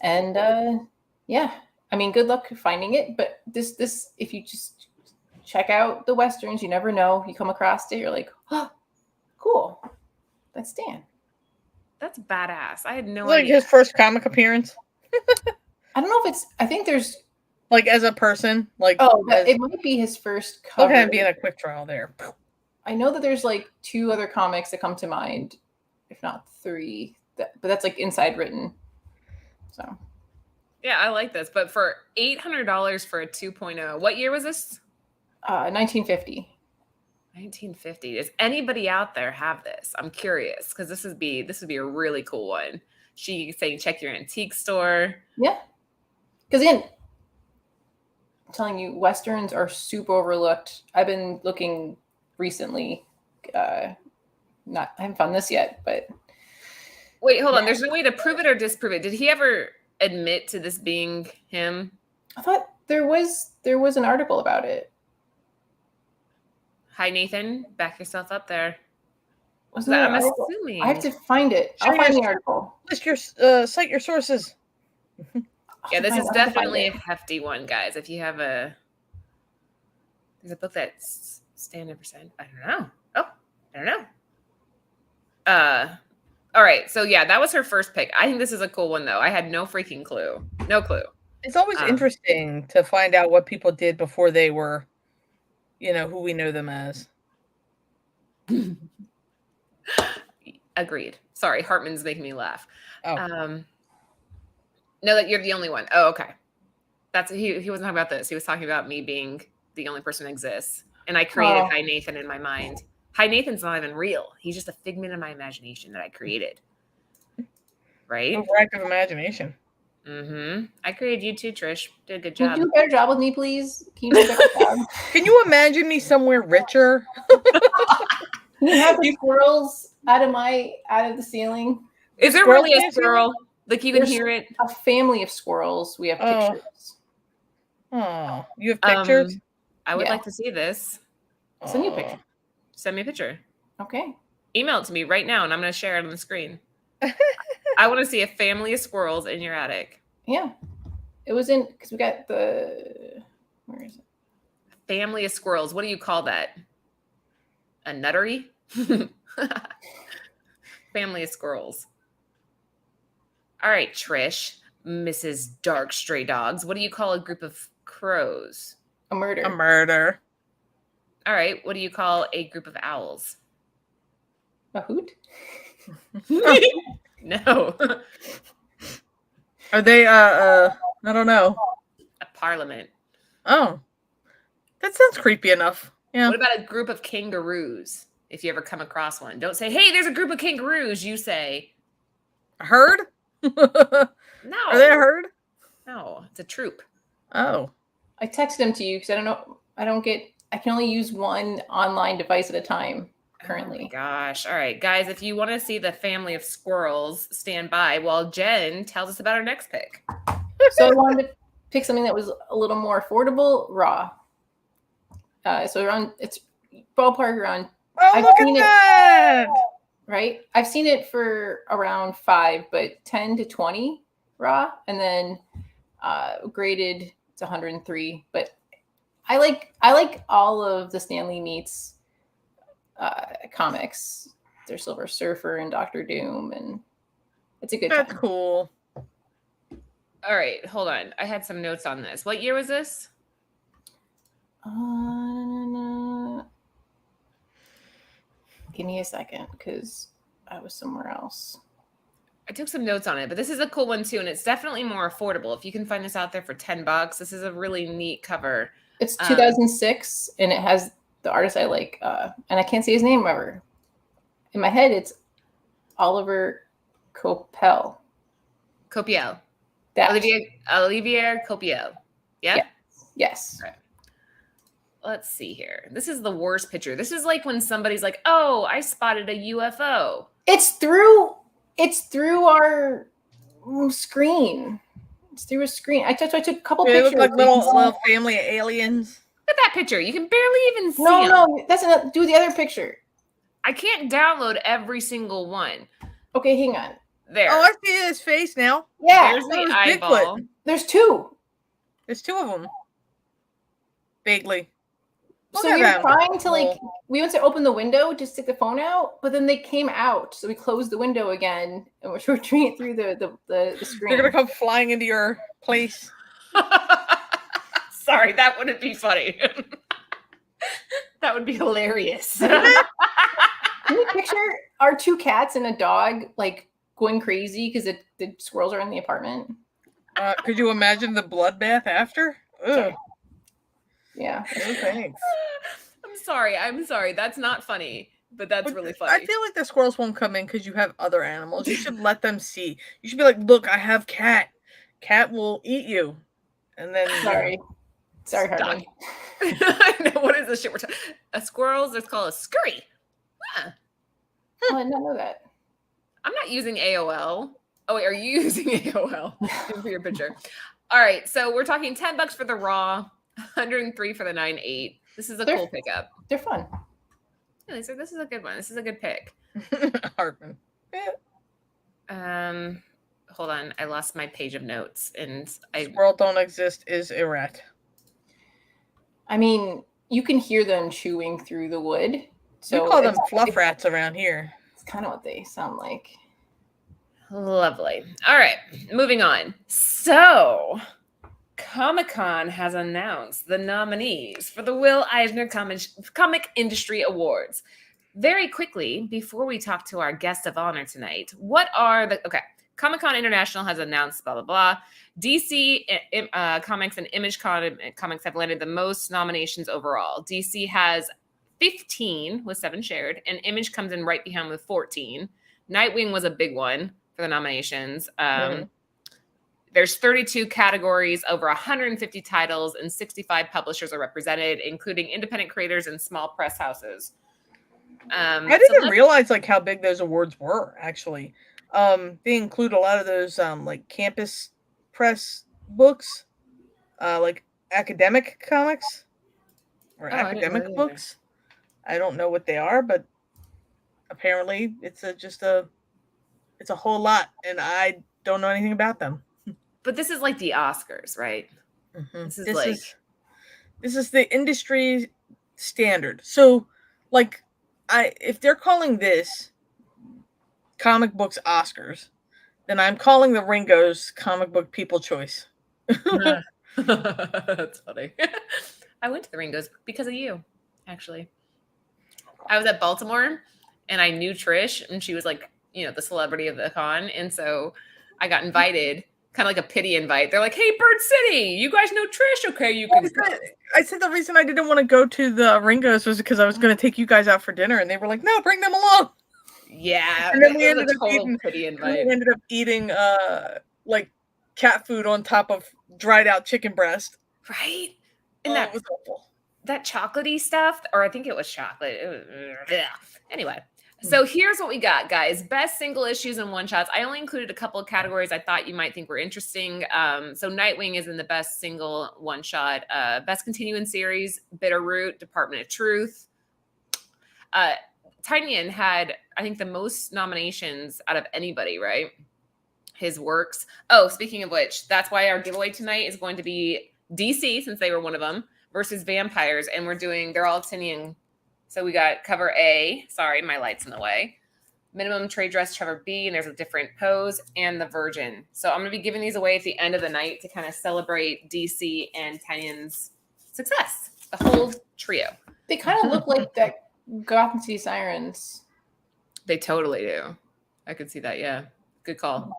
and yeah, I mean, good luck finding it. But this, if you just check out the Westerns, you never know. You come across it, you're like, oh, cool. That's Stan. That's badass. I had no idea. Like his first comic appearance. I don't know if I think there's like as a person, like it might be his first cover. Okay, being a quick trial there. I know that there's like 2 other comics that come to mind, if not 3. But that's like inside written. So. Yeah, I like this. But for $800 for a 2.0, what year was this? 1950. 1950. Does anybody out there have this? I'm curious because this would be a really cool one. She saying check your antique store. Yeah, because again, I'm telling you, Westerns are super overlooked. I've been looking recently. I haven't found this yet, but wait, hold on. There's no way to prove it or disprove it. Did he ever admit to this being him? I thought there was an article about it. Hi, Nathan. Back yourself up there. I'm assuming. I have to find it. I'll find the article. Cite your sources. Yeah, this is I'll have to find definitely a it. hefty one, guys. If you have there's a book that's Stand Up percent. I don't know. Oh, I don't know. All right. So yeah, that was her first pick. I think this is a cool one though. I had no freaking clue. No clue. It's always interesting to find out what people did before they were, who we know them as. Agreed. Sorry, Hartman's making me laugh. Oh. No, that you're the only one. Oh, okay. That's he wasn't talking about this. He was talking about me being the only person that exists. And I created High Nathan in my mind. High Nathan's not even real. He's just a figment of my imagination that I created. Right? Overactive imagination. Mm-hmm. I created you too, Trish. Did a good Can job. you do a better job with me, please? Can you do a better job? Can you imagine me somewhere richer? Can you have the squirrels out of the ceiling? Is there Squirrel really a dancing? squirrel? Like you can There's hear it? a family of squirrels. We have Oh. pictures. Oh, you have pictures? I would Yeah. like to see this. Send you a picture. Send me a picture. Okay. Email it to me right now, and I'm going to share it on the screen. I want to see a family of squirrels in your attic. Yeah. It was in, because we got the, where is it? Family of squirrels. What do you call that? A nuttery? Family of squirrels. All right, Trish, Mrs. Dark Stray Dogs. What do you call a group of crows? A murder. A murder. All right, what do you call a group of owls? A hoot? No. Are they I don't know. A parliament. Oh. That sounds creepy enough. Yeah. What about a group of kangaroos? If you ever come across one, don't say, "Hey, there's a group of kangaroos." You say, A herd? "No." Are they a herd? No, it's a troop. Oh. I texted them to you because I can only use one online device at a time currently. Oh my gosh. All right, guys, if you want to see the family of squirrels, stand by while Jen tells us about our next pick. So I wanted to pick something that was a little more affordable, raw. So it's ballpark around. Oh, I've look at seen it- that! Right? I've seen it for around 5, but 10 to 20 raw, and then graded it's 103. But I like all of the Stan Lee meets comics. There's Silver Surfer and Doctor Doom, and it's a good That's time. cool. All right, hold on. I had some notes on this. What year was this? Give me a second because I was somewhere else. I took some notes on it, but this is a cool one too, and it's definitely more affordable. If you can find this out there for $10, this is a really neat cover. It's 2006, and it has the artist I like, and I can't say his name ever. In my head, it's Oliver Copiel. Copiel. That. Olivier Copiel. Yeah? Yes. Okay. Let's see here. This is the worst picture. This is like when somebody's like, "Oh, I spotted a UFO." It's through our screen. It's through a screen. I took a couple They pictures. look like little family of aliens. Look at that picture. You can barely even see them. No, that's not. Do the other picture. I can't download every single one. Okay, hang on. There. Oh, I see his face now. Yeah, There's the was eyeball. Bigfoot. there's 2. There's 2 of them. Vaguely. Look So at we were them. trying to we went to open the window to stick the phone out, but then they came out. So we closed the window again and we're retrieving it through the screen. They're gonna come flying into your place. Sorry, that wouldn't be funny. That would be hilarious. Can you picture our 2 cats and a dog like going crazy because the squirrels are in the apartment? Could you imagine the bloodbath after? Ugh. Sorry. Yeah. No thanks. I'm sorry. That's not funny, but that's really funny. I feel like the squirrels won't come in because you have other animals. You should let them see. You should be like, "Look, I have cat. Cat will eat you." And then Sorry, Hartman. I know, what is this shit we're talking? A squirrels, it's called a scurry. Huh. Oh, I did not know that. I'm not using AOL. Oh, wait, are you using AOL for your picture? All right, so we're talking $10 for the raw, 103 for the 9.8. This is a cool pickup. They're fun. Yeah, so this is a good one. This is a good pick. Hartman. hold on. I lost my page of notes, and This world don't exist is a rat. I mean, you can hear them chewing through the wood. So we call them fluff rats around here. It's kind of what they sound like. Lovely. All right, moving on. So, Comic-Con has announced the nominees for the Will Eisner Comic Industry Awards. Very quickly, before we talk to our guest of honor tonight, what are the... Okay, Comic-Con International has announced blah, blah, blah. DC Comics and Image Comics have landed the most nominations overall. DC has 15 with 7 shared, and Image comes in right behind with 14. Nightwing was a big one for the nominations. There's 32 categories, over 150 titles, and 65 publishers are represented, including independent creators and small press houses. I didn't realize like how big those awards were, actually. They include a lot of those like campus press books, like academic comics or academic books. I don't know what they are, but apparently it's a whole lot, and I don't know anything about them. But this is like the Oscars, right? Mm-hmm. This is the industry standard. So, like, if they're calling this comic books Oscars, then I'm calling the Ringos Comic Book People Choice. That's funny. I went to the Ringos because of you, actually. I was at Baltimore, and I knew Trish, and she was like, the celebrity of the con, and so I got invited, kind of like a pity invite. They're like, "Hey, Bird City, you guys know Trish? Okay, you can." I said the reason I didn't want to go to the Ringos was because I was going to take you guys out for dinner, and they were like, "No, bring them along." Yeah, and then we ended up eating like cat food on top of dried out chicken breast. Right, and that was awful. That chocolatey stuff, or I think it was chocolate. Anyway. So here's what we got, guys. Best single issues and one-shots. I only included a couple of categories I thought you might think were interesting. So Nightwing is in the best single one-shot. Best continuing series, Bitterroot, Department of Truth. Titania had, I think, the most nominations out of anybody, right? His works. Oh, speaking of which, that's why our giveaway tonight is going to be DC, since they were one of them, versus Vampires. And they're all Tinian. So we got cover A. Sorry, my light's in the way. Minimum trade dress, Trevor B. And there's a different pose, and the Virgin. So I'm going to be giving these away at the end of the night to kind of celebrate DC and Tinian's success. The whole trio. They kind of look like that Gotham City Sirens. They totally do. I could see that. Yeah. Good call.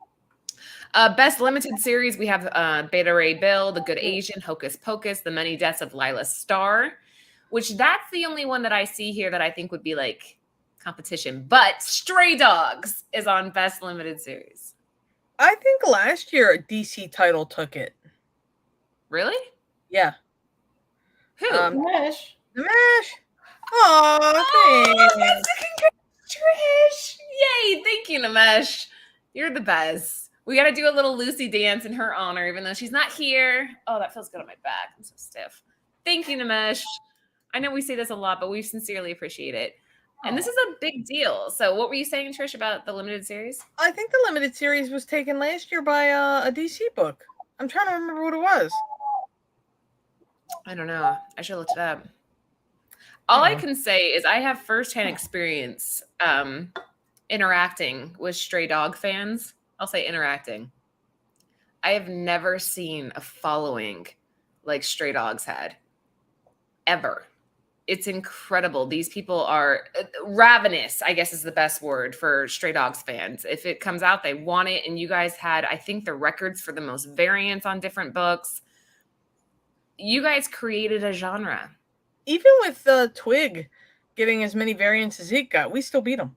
Best limited series. We have Beta Ray Bill, The Good Asian, Hocus Pocus, The Many Deaths of Lila Starr. Which that's the only one that I see here that I think would be like competition. But Stray Dogs is on Best Limited Series. I think last year a DC title took it. Really? Yeah. Who? Mesh. The Mesh. Oh, thanks. Trish. Yay. Thank you, Namesh. You're the best. We got to do a little Lucy dance in her honor, even though she's not here. Oh, that feels good on my back. I'm so stiff. Thank you, Namesh. I know we say this a lot, but we sincerely appreciate it. And this is a big deal. So what were you saying, Trish, about the limited series? I think the limited series was taken last year by a DC book. I'm trying to remember what it was. I don't know. I should look it up. All I can say is I have firsthand experience interacting with Stray Dog fans. I'll say interacting. I have never seen a following like Stray Dogs had. Ever. It's incredible. These people are ravenous, I guess is the best word for Stray Dogs fans. If it comes out, they want it. And you guys had, I think, the records for the most variants on different books. You guys created a genre. Even with Twig getting as many variants as he got, we still beat him.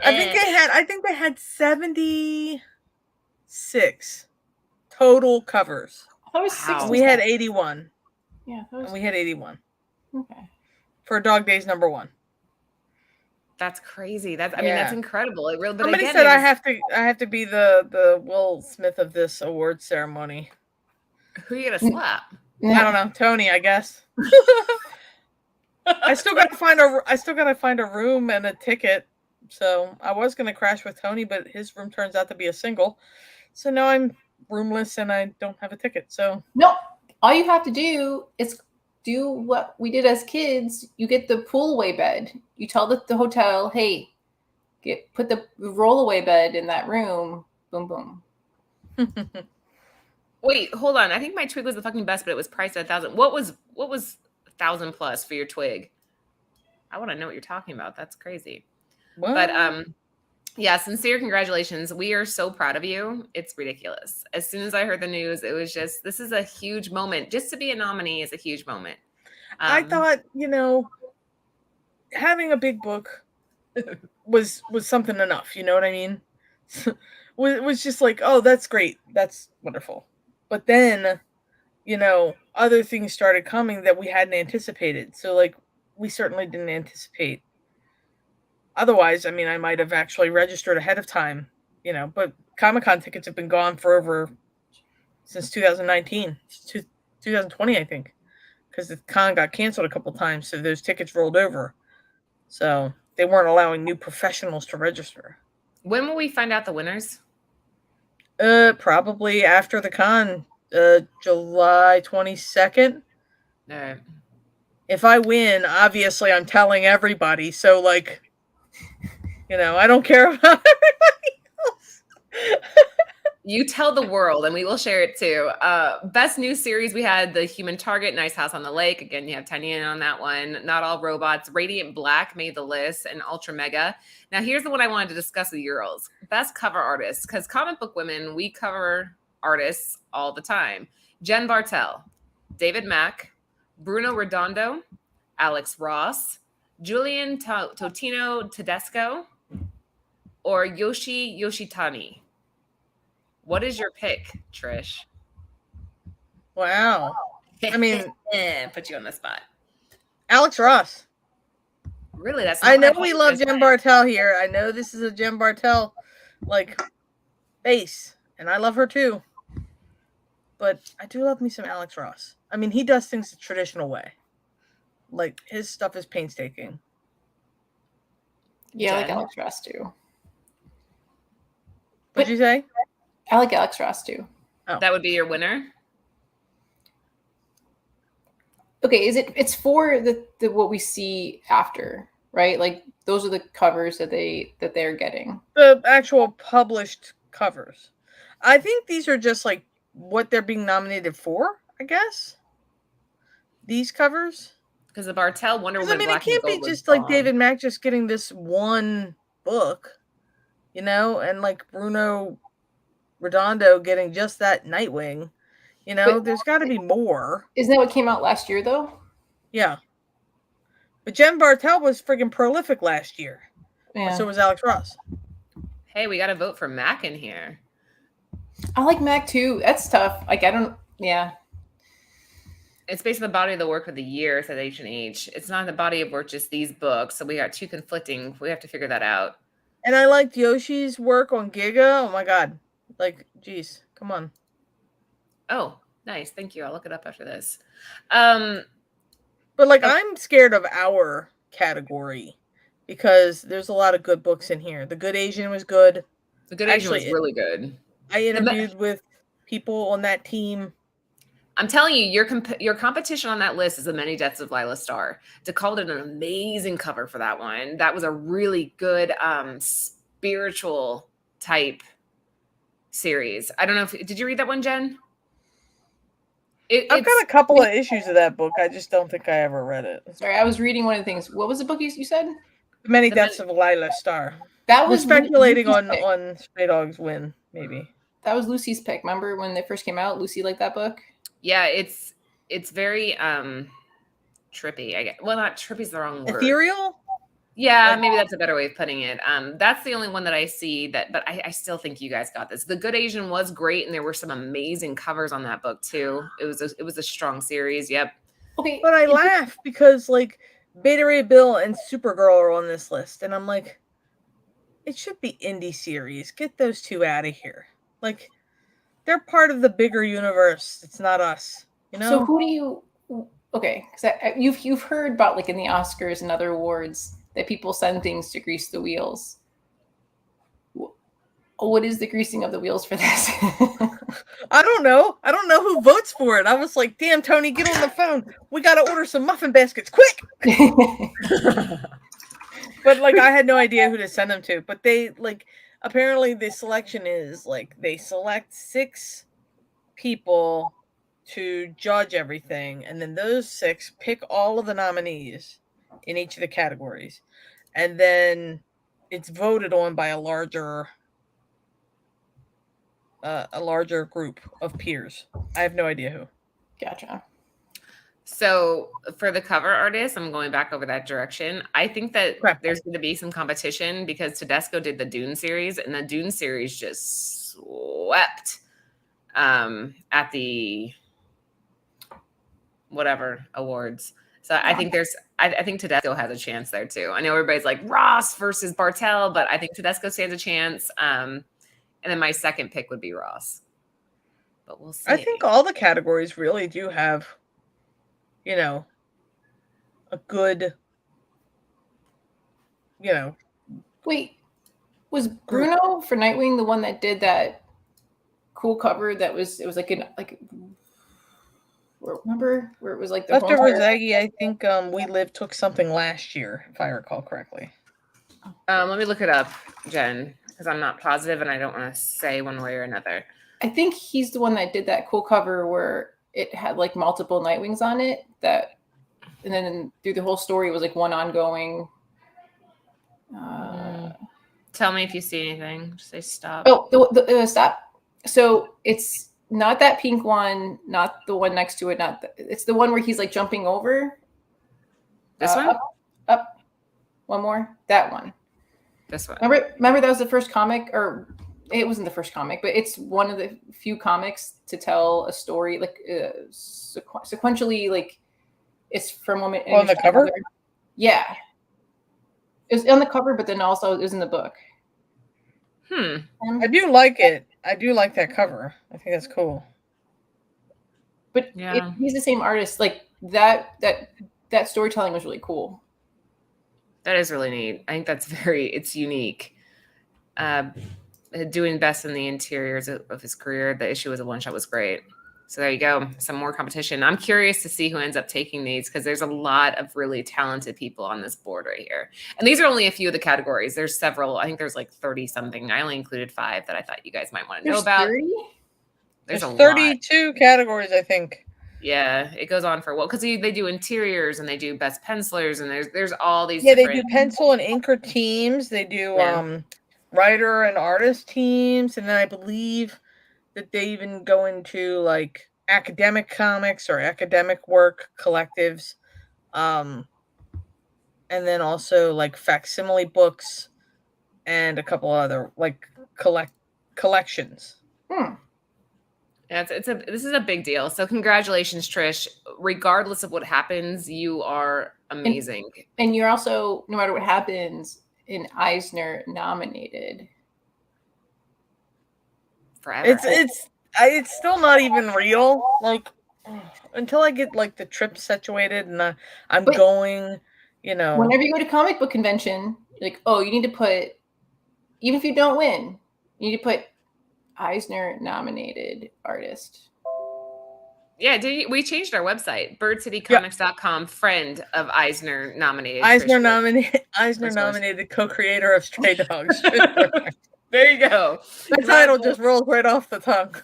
I think they had 76 total covers. Wow. We had 81. Yeah, we had 81. Okay. For Dog Days #1. That's crazy. That's incredible. It really. But somebody said I have to be the Will Smith of this award ceremony. Who are you gonna slap? I don't know, Tony, I guess. I still gotta find a room and a ticket So I was going to crash with Tony, but his room turns out to be a single. So now I'm roomless and I don't have a ticket. So No, all you have to do is do what we did as kids. You get the pull away bed. You tell the hotel, hey, put the rollaway bed in that room. Boom, boom. Wait, hold on. I think my twig was the fucking best, but it was priced at 1,000. What was 1,000 plus for your twig? I want to know what you're talking about. That's crazy. What? But yeah, sincere congratulations. We are so proud of you. It's ridiculous. As soon as I heard the news, it was just, this is a huge moment. Just to be a nominee is a huge moment. I thought, having a big book was something enough. You know what I mean? It was just like, oh, that's great. That's wonderful. But then, other things started coming that we hadn't anticipated. So, like, we certainly didn't anticipate. Otherwise, I mean, I might have actually registered ahead of time, but Comic-Con tickets have been gone since 2019, 2020, I think, because the con got canceled a couple times, so those tickets rolled over. So they weren't allowing new professionals to register. When will we find out the winners? Probably after the con, July 22nd. All right. If I win, obviously I'm telling everybody. So, like, I don't care about everybody else. You tell the world, and we will share it too. Best new series, we had The Human Target, Nice House on the Lake. Again, you have Titania on that one. Not All Robots. Radiant Black made the list, and Ultra Mega. Now, here's the one I wanted to discuss with you girls. Best cover artists, because comic book women, we cover artists all the time. Jen Bartel, David Mack, Bruno Redondo, Alex Ross, Julian Totino Tedesco, or Yoshi Yoshitani. What is your pick, Trish? Wow. I mean, put you on the spot. Alex Ross. Really? That's I know we love Jen Bartel here. I know this is a Jen Bartel base, and I love her too. But I do love me some Alex Ross. I mean, he does things the traditional way. Like, his stuff is painstaking. Yeah, I like Alex Ross too. What'd you say? I like Alex Ross too. Oh. That would be your winner? Okay, it's for the what we see after, right? Like, those are the covers that they're getting. The actual published covers. I think these are just like what they're being nominated for, I guess. These covers. Because the Bartel Wonder Woman Black it can't be just like David Mack just getting this one book, and like Bruno Redondo getting just that Nightwing. But there's got to be more. Isn't that what came out last year, though? Yeah. But Jen Bartel was friggin' prolific last year. Yeah. So was Alex Ross. Hey, we got to vote for Mac in here. I like Mac, too. That's tough. Like, yeah. It's based on the body of the work of the year, said H&H. It's not the body of work, just these books. So we got two conflicting. We have to figure that out. And I liked Yoshi's work on Giga. Oh, my God. Like, geez, come on. Oh, nice. Thank you. I'll look it up after this. But, like, I'm scared of our category because there's a lot of good books in here. The Good Asian was good. The Good Asian was really good. I interviewed with people on that team. I'm telling you, your competition on that list is The Many Deaths of Lila Starr. DeCall did an amazing cover for that one. That was a really good spiritual type series. I don't know did you read that one, Jen? I've got a couple of issues of that book. I just don't think I ever read it. Sorry, I was reading one of the things. What was the book you said? The Many Deaths of Lila Starr. That was speculating on Stray Dog's win, maybe. That was Lucy's pick. Remember when they first came out? Lucy liked that book. Yeah, it's very trippy. I guess. Well, not trippy is the wrong word. Ethereal? Yeah, maybe that's a better way of putting it. That's the only one that I see but I still think you guys got this. The Good Asian was great, and there were some amazing covers on that book too. It was a strong series. Yep. Okay, but I laugh because like Beta Ray Bill and Supergirl are on this list, and I'm like, it should be indie series. Get those two out of here. Like, they're part of the bigger universe. It's not us. So who do you? Okay, because you've heard about like in the Oscars and other awards that people send things to grease the wheels. What is the greasing of the wheels for this? I don't know. I don't know who votes for it. I was like, damn, Tony, get on the phone. We got to order some muffin baskets quick. But like, I had no idea who to send them to. But they like, apparently the selection is like, they select 6 people to judge everything. And then those 6 pick all of the nominees in each of the categories. And then it's voted on by a larger group of peers. I have no idea who. Gotcha. So for the cover artist, I'm going back over that direction. I think that there's going to be some competition because Tedesco did the Dune series, and the Dune series just swept at the whatever awards. So I think I think Tedesco has a chance there too. I know everybody's like Ross versus Bartel, but I think Tedesco stands a chance. And then my second pick would be Ross. But we'll see. I think all the categories really do have, you know, a good, you know. Wait, was Bruno for Nightwing the one that did that cool cover it was like remember where it was like the Leftover Zaggy, I think We Live took something last year, if I recall correctly. Let me look it up, Jen, because I'm not positive and I don't want to say one way or another. I think he's the one that did that cool cover where it had like multiple Nightwings on it and then through the whole story it was like one ongoing. Tell me if you see anything. Just say stop. Oh, the stop. So it's not that pink one, not the one next to it, it's the one where he's like jumping over. This one? Up. One more. That one. This one. Remember that was the first comic, or it wasn't the first comic, but it's one of the few comics to tell a story like sequentially, like it's from one minute on the cover. Another. Yeah, it was on the cover, but then also it was in the book. I do like it. I do like that cover. I think that's cool. But yeah, he's the same artist. Like that storytelling was really cool. That is really neat. I think it's unique. Doing best in the interiors of his career. The issue with the one shot was great. So there you go. Some more competition. I'm curious to see who ends up taking these because there's a lot of really talented people on this board right here. And these are only a few of the categories. There's several. I think there's like 30 something. I only included 5 that I thought you guys might want to know about. 30? There's 32 categories, I think. Yeah, it goes on for because they do interiors and they do best pencilers and there's all these. Yeah, they do pencil and inker teams. They do writer and artist teams, and then I believe that they even go into like academic comics or academic work collectives, and then also like facsimile books and a couple other like collections. Yeah, this is a big deal. So congratulations, Trish. Regardless of what happens, you are amazing. And you're also, no matter what happens, an Eisner nominated. Forever. It's still not even real. Like until I get like the trip situated and I'm going, you know. Whenever you go to comic book convention, like, oh, you need to put, even if you don't win, you need to put Eisner nominated artist. Yeah, we changed our website, birdcitycomics.com, friend of Eisner nominated. Eisner nominated co-creator of Stray Dogs. There you go. The title just rolls right off the tongue.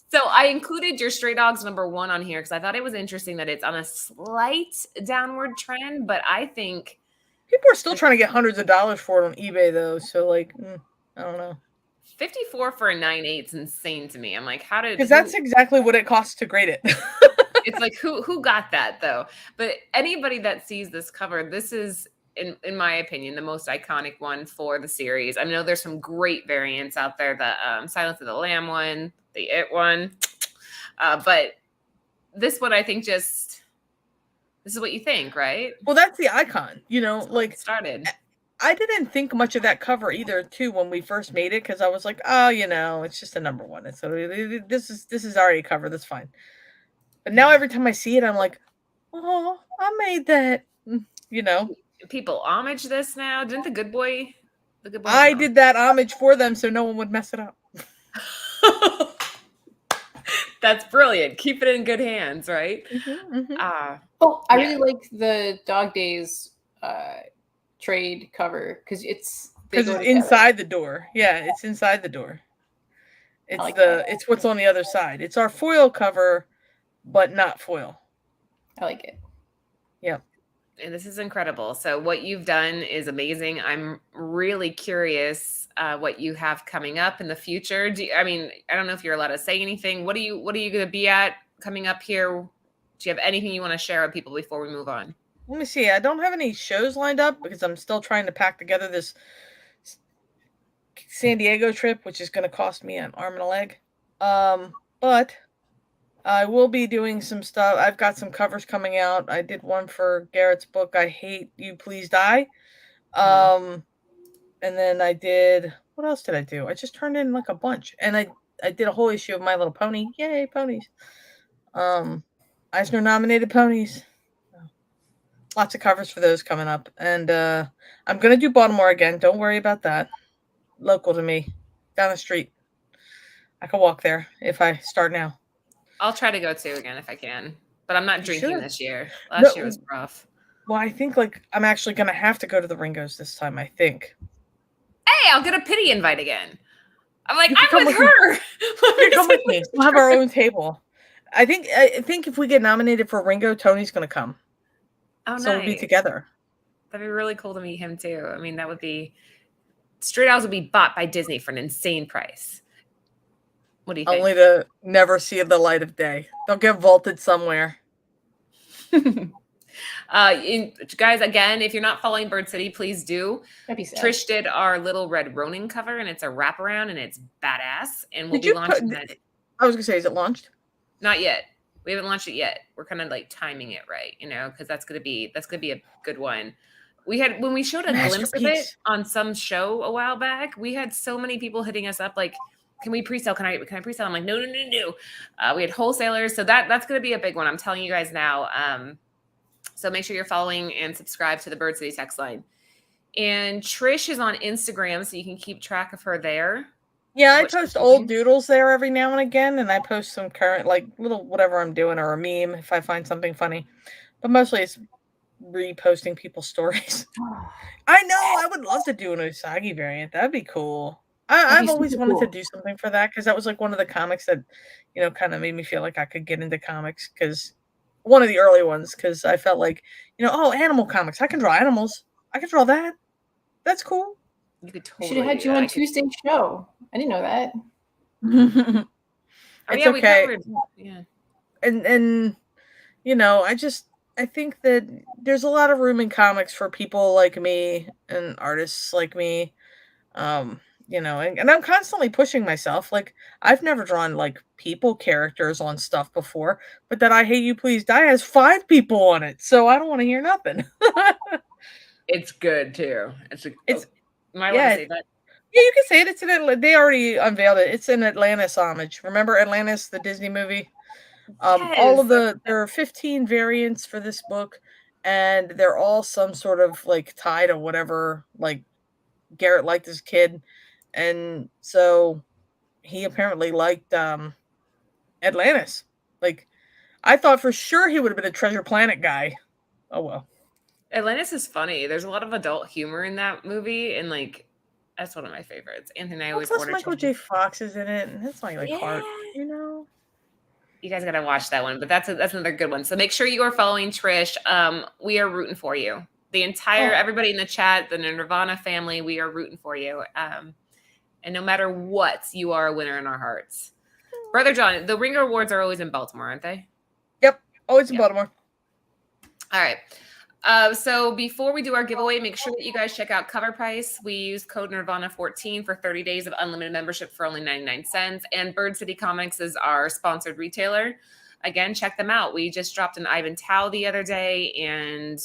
So I included your Stray Dogs #1 on here because I thought it was interesting that it's on a slight downward trend, but I think people are still trying to get hundreds of dollars for it on eBay though. So like, I don't know. 54 for a 9.8 is insane to me. I'm like, how did? Because that's exactly what it costs to grade it. It's like who got that though? But anybody that sees this cover, this is in my opinion the most iconic one for the series. I know there's some great variants out there. The Silence of the Lamb one, the It one, but this one I think this is what you think, right? Well, that's the icon. You know, like started. I didn't think much of that cover either, too, when we first made it, because I was like, oh, you know, it's just a #1. It's this is already a cover. That's fine. But now every time I see it, I'm like, oh, I made that. You know, people homage this now? Didn't the good boy? I did that homage for them so no one would mess it up. That's brilliant. Keep it in good hands, right? I Yeah. really like the Dog Days trade cover because it's inside the door. Yeah, it's inside the door. It's it's what's on the other side. It's our foil cover, but not foil. I like it. Yep. And this is incredible. So what you've done is amazing. I'm really curious what you have coming up in the future. I don't know if you're allowed to say anything. What are you going to be at coming up here? Do you have anything you want to share with people before we move on? Let me see. I don't have any shows lined up because I'm still trying to pack together this San Diego trip, which is going to cost me an arm and a leg. But I will be doing some stuff. I've got some covers coming out. I did one for Garrett's book, I Hate You, Please Die. And then I did, what else did I do? I just turned in like a bunch. And I did a whole issue of My Little Pony. Yay, ponies. Eisner nominated ponies. Lots of covers for those coming up. And I'm going to do Baltimore again. Don't worry about that. Local to me. Down the street. I can walk there if I start now. I'll try to go too again if I can. But I'm not drinking this year. Last year was rough. Well, I think I'm actually going to have to go to the Ringos this time, I think. Hey, I'll get a pity invite again. I'm like, I'm with her. You come with me. We'll have our own table. I think if we get nominated for Ringo, Tony's going to come. Oh, so we'll be together. That'd be really cool to meet him too. I mean, that would be Straight Owls would be bought by Disney for an insane price. What do you think? Only to never see the light of day. They'll get vaulted somewhere. Guys, again, if you're not following Bird City, please do. Trish did our Little Red Ronin cover, and it's a wraparound, and it's badass. And we'll be launching that. I was gonna say, is it launched? Not yet. We haven't launched it yet. We're kind of like timing it right, because that's gonna be a good one. When we showed a glimpse of it on some show a while back, we had so many people hitting us up like, can we pre-sell? Can I pre-sell? I'm like, no. We had wholesalers. So that's going to be a big one. I'm telling you guys now. So make sure you're following and subscribe to the Bird City text line. And Trish is on Instagram, so you can keep track of her there. Yeah, I post old doodles there every now and again. And I post some current, like little whatever I'm doing or a meme if I find something funny. But mostly it's reposting people's stories. I know. I would love to do an Usagi variant. That'd be cool. I've always wanted to do something for that because that was like one of the comics that, kind of made me feel like I could get into comics because one of the early ones because I felt like, animal comics. I can draw animals. I can draw that. That's cool. You could totally should have had you on Tuesday's show. I didn't know that. It's okay. Yeah. And I think that there's a lot of room in comics for people like me and artists like me. And I'm constantly pushing myself. Like I've never drawn like people characters on stuff before, but that I Hate You, Please Die has 5 people on it. So I don't want to hear nothing. It's good too. Am I allowed to say that? Yeah, you can say it. It's they already unveiled it. It's an Atlantis homage. Remember Atlantis, the Disney movie? Yes. There are 15 variants for this book, and they're all some sort of like tie to whatever like Garrett liked as a kid. And so he apparently liked Atlantis. Like I thought for sure he would have been a Treasure Planet guy. Oh well. Atlantis is funny. There's a lot of adult humor in that movie, and like that's one of my favorites. Anthony and I always order. Michael J. Fox is in it, and that's my heart. You guys gotta watch that one, but that's another good one. So make sure you are following Trish. We are rooting for you. The entire everybody in the chat, the Nirvana family, we are rooting for you. And no matter what, you are a winner in our hearts. Brother John, the Ringer Awards are always in Baltimore, aren't they? Yep, always in Baltimore. All right. So before we do our giveaway, make sure that you guys check out Cover Price. We use code Nirvana14 for 30 days of unlimited membership for only 99 cents. And Bird City Comics is our sponsored retailer. Again, check them out. We just dropped an Ivan Tao the other day and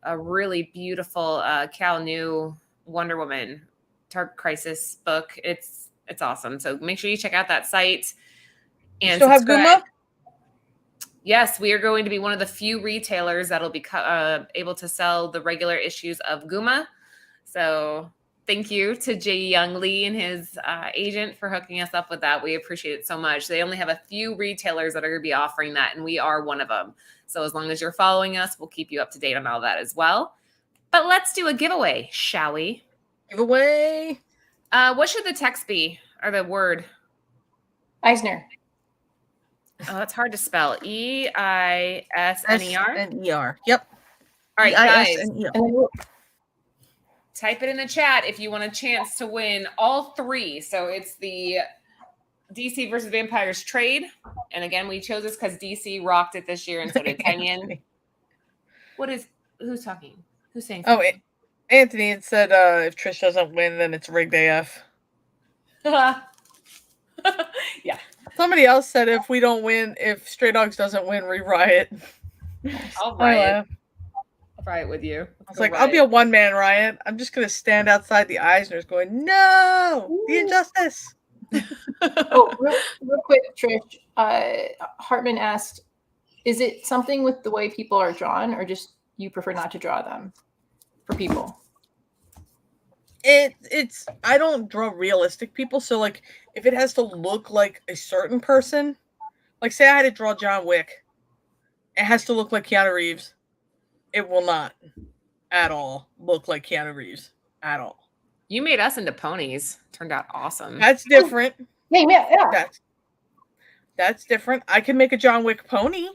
a really beautiful Cal New Wonder Woman Dark Crisis book. It's awesome. So make sure you check out that site. And you still have Guma? Yes, we are going to be one of the few retailers that'll be able to sell the regular issues of Guma. So thank you to J. Young Lee and his agent for hooking us up with that. We appreciate it so much. They only have a few retailers that are going to be offering that, and we are one of them. So as long as you're following us, we'll keep you up to date on all that as well. But let's do a giveaway, shall we? Giveaway. What should the text be, or the word? Eisner. Oh, that's hard to spell. Eisner. S-N-E-R. Yep. All right, guys. E-I-S-N-E-R. Type it in the chat if you want a chance to win all three. So it's the DC versus Vampires trade. And again, we chose this because DC rocked it this year, and so did Kenyon. Who's talking? Who's saying something? Oh, Anthony, it said if Trish doesn't win, then it's rigged AF. Yeah. Somebody else said if we don't win, if Stray Dogs doesn't win, we riot. I'll riot. I'll riot with you. I was like, I'll be a one-man riot. I'm just going to stand outside the Eisners going, no, the injustice. Oh, real quick, Trish. Hartman asked, is it something with the way people are drawn, or just you prefer not to draw them for people? It's I don't draw realistic people, so like if it has to look like a certain person, like say I had to draw John Wick, it has to look like Keanu Reeves. It will not at all look like Keanu Reeves at all. You made us into ponies. Turned out awesome. That's different. Yeah. That's different. I can make a John Wick pony,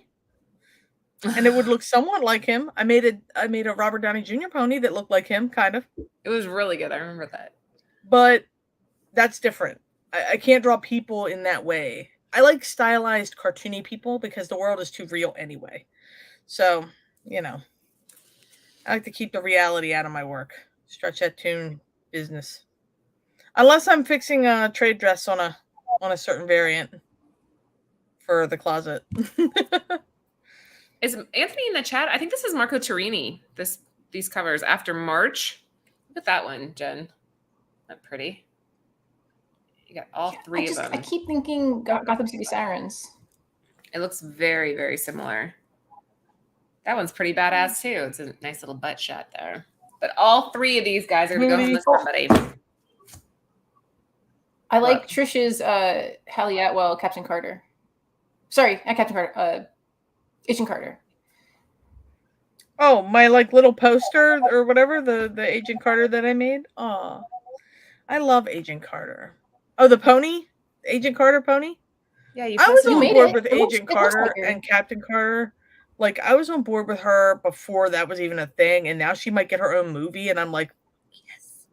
and it would look somewhat like him. I made a Robert Downey Jr. pony that looked like him, kind of. It was really good. I remember that. But that's different. I can't draw people in that way. I like stylized, cartoony people because the world is too real anyway. So, I like to keep the reality out of my work. Stretch that tune business. Unless I'm fixing a trade dress on a certain variant for the closet. Is Anthony in the chat? I think this is Marco Turini. These covers after March. Look at that one, Jen. That pretty. You got all three of them. I keep thinking Gotham City Sirens. It looks very, very similar. That one's pretty badass too. It's a nice little butt shot there. But all three of these guys are going to go from this somebody. I like Trish's Hallie Atwell, Captain Carter. Sorry, not Captain Carter. Agent Carter. Oh, my little poster or whatever, the Agent Carter that I made. Oh, I love Agent Carter. Oh, the pony, Agent Carter pony. Yeah, I was on board with Agent Carter and Captain Carter. Like I was on board with her before that was even a thing, and now she might get her own movie, and I'm like, yes.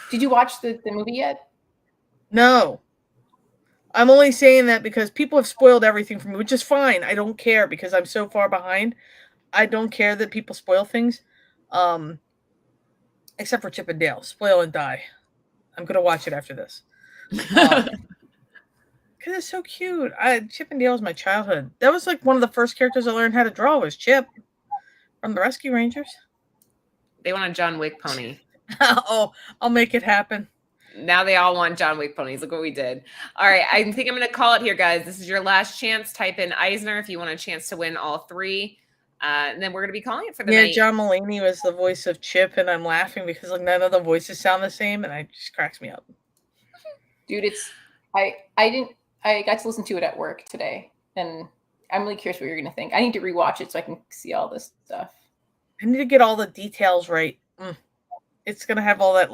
Did you watch the movie yet? No. I'm only saying that because people have spoiled everything for me, which is fine. I don't care because I'm so far behind. I don't care that people spoil things. Except for Chip and Dale. Spoil and die. I'm going to watch it after this. Because it's so cute. Chip and Dale was my childhood. That was like one of the first characters I learned how to draw was Chip from the Rescue Rangers. They want a John Wick pony. Oh, I'll make it happen. Now they all want John Wick ponies. Look what we did. All right. I think I'm going to call it here, guys. This is your last chance. Type in Eisner if you want a chance to win all three. And then we're going to be calling it for the night. Yeah, John Mulaney was the voice of Chip, and I'm laughing because none of the voices sound the same, and it just cracks me up. Dude, I got to listen to it at work today, and I'm really curious what you're going to think. I need to rewatch it so I can see all this stuff. I need to get all the details right. It's going to have all that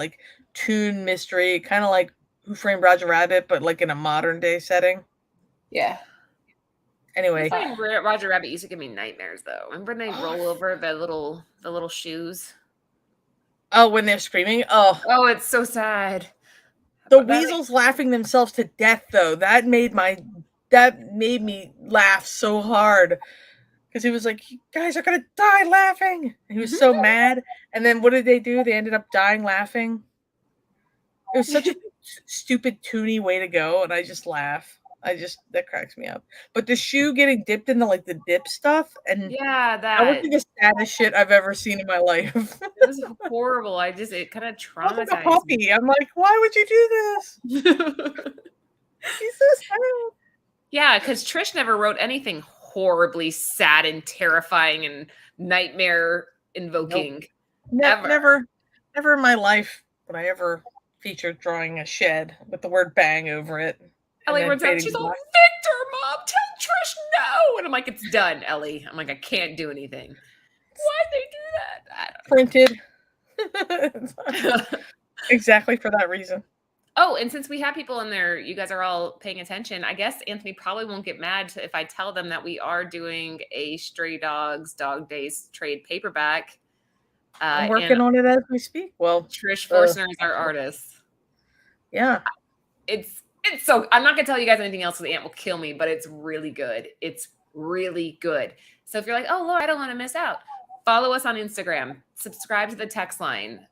toon mystery, kind of like Who Framed Roger Rabbit, but in a modern day setting. Yeah. Anyway, Roger Rabbit used to give me nightmares, though. Remember when they roll over the little shoes? Oh, when they're screaming. Oh, it's so sad. The weasels laughing themselves to death, though. That made me laugh so hard because he was like, "You guys are gonna die laughing." And he was so mad. And then what did they do? They ended up dying laughing. It was such a stupid, toony way to go, and I just laugh. That cracks me up. But the shoe getting dipped in the dip stuff, and that was the saddest shit I've ever seen in my life. It was horrible. It kind of traumatized like a puppy. Me. I'm like, why would you do this? He's so sad. Yeah, because Trish never wrote anything horribly sad and terrifying and nightmare invoking ever. Never in my life would I ever feature drawing a shed with the word bang over it. Ellie then runs out. fading She's to all, black. Victor, Mom, tell Trish no. And I'm like, it's done, Ellie. I'm like, I can't do anything. Why'd they do Printed. that? Exactly for that reason. Oh, and since we have people in there, you guys are all paying attention. I guess Anthony probably won't get mad if I tell them that we are doing a Stray Dogs Dog Days trade paperback. I'm working on it as we speak. Well, Trish Forstner is our artist. Yeah. It's so, I'm not gonna tell you guys anything else because the ant will kill me, but it's really good. It's really good. So if you're like, oh Lord, I don't want to miss out, follow us on Instagram, subscribe to the text line.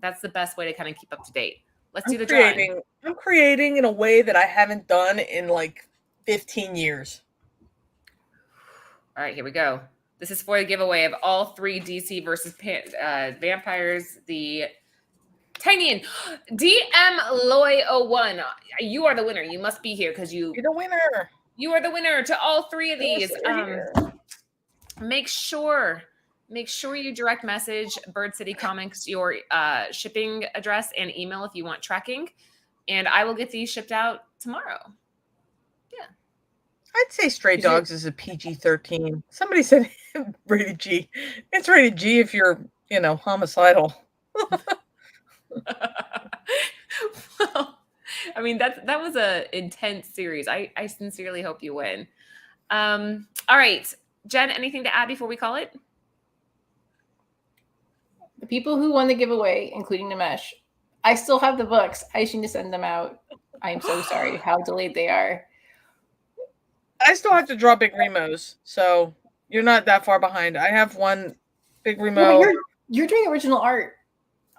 That's the best way to kind of keep up to date. Let's do the drawing. I'm creating in a way that I haven't done in like 15 years. All right, here we go. This is for the giveaway of all 3 DC versus vampires. The Titanian DM Loy01. You are the winner. You must be here because you're the winner. You are the winner to all 3 of these. Make sure you direct message Bird City Comics your shipping address and email if you want tracking, and I will get these shipped out tomorrow. Yeah. I'd say Stray Dogs is a PG-13. Somebody said rated G. It's rated G if you're, homicidal. Well, I mean, that was a intense series. I sincerely hope you win. All right, Jen, anything to add before we call it? The people who won the giveaway, including Nimesh, I still have the books. I just need to send them out. I am so sorry how delayed they are. I still have to draw Big Remos, so you're not that far behind. I have one Big Remo. No, you're doing original art.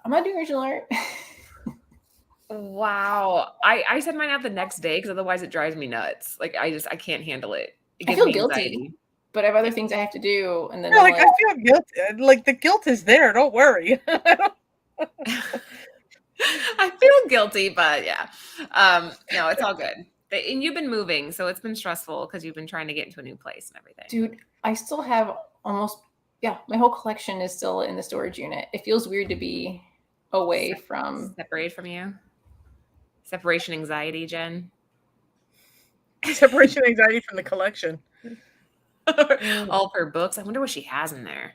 I'm not doing original art. Wow. I send mine out the next day because otherwise it drives me nuts. Like I can't handle it. It gives I feel me guilty, anxiety. but I have other things I have to do. And then I feel guilty. Like the guilt is there. Don't worry. I feel guilty, but yeah. No, it's all good. And you've been moving, so it's been stressful because you've been trying to get into a new place and everything. Dude, I still have my whole collection is still in the storage unit. It feels weird to be away from separated from you. Separation anxiety, Jen. Separation anxiety from the collection. All of her books. I wonder what she has in there.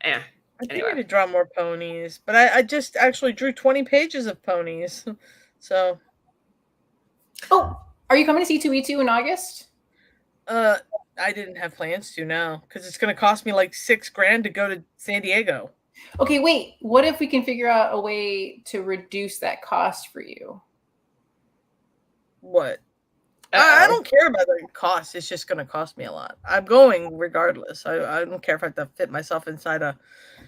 Yeah. I need to draw more ponies, but I just actually drew 20 pages of ponies. So. Oh, are you coming to C2E2 in August? I didn't have plans to now because it's going to cost me like $6,000 to go to San Diego. Okay, wait. What if we can figure out a way to reduce that cost for you? What? I don't care about the cost. It's just going to cost me a lot. I'm going regardless. I don't care if I have to fit myself inside a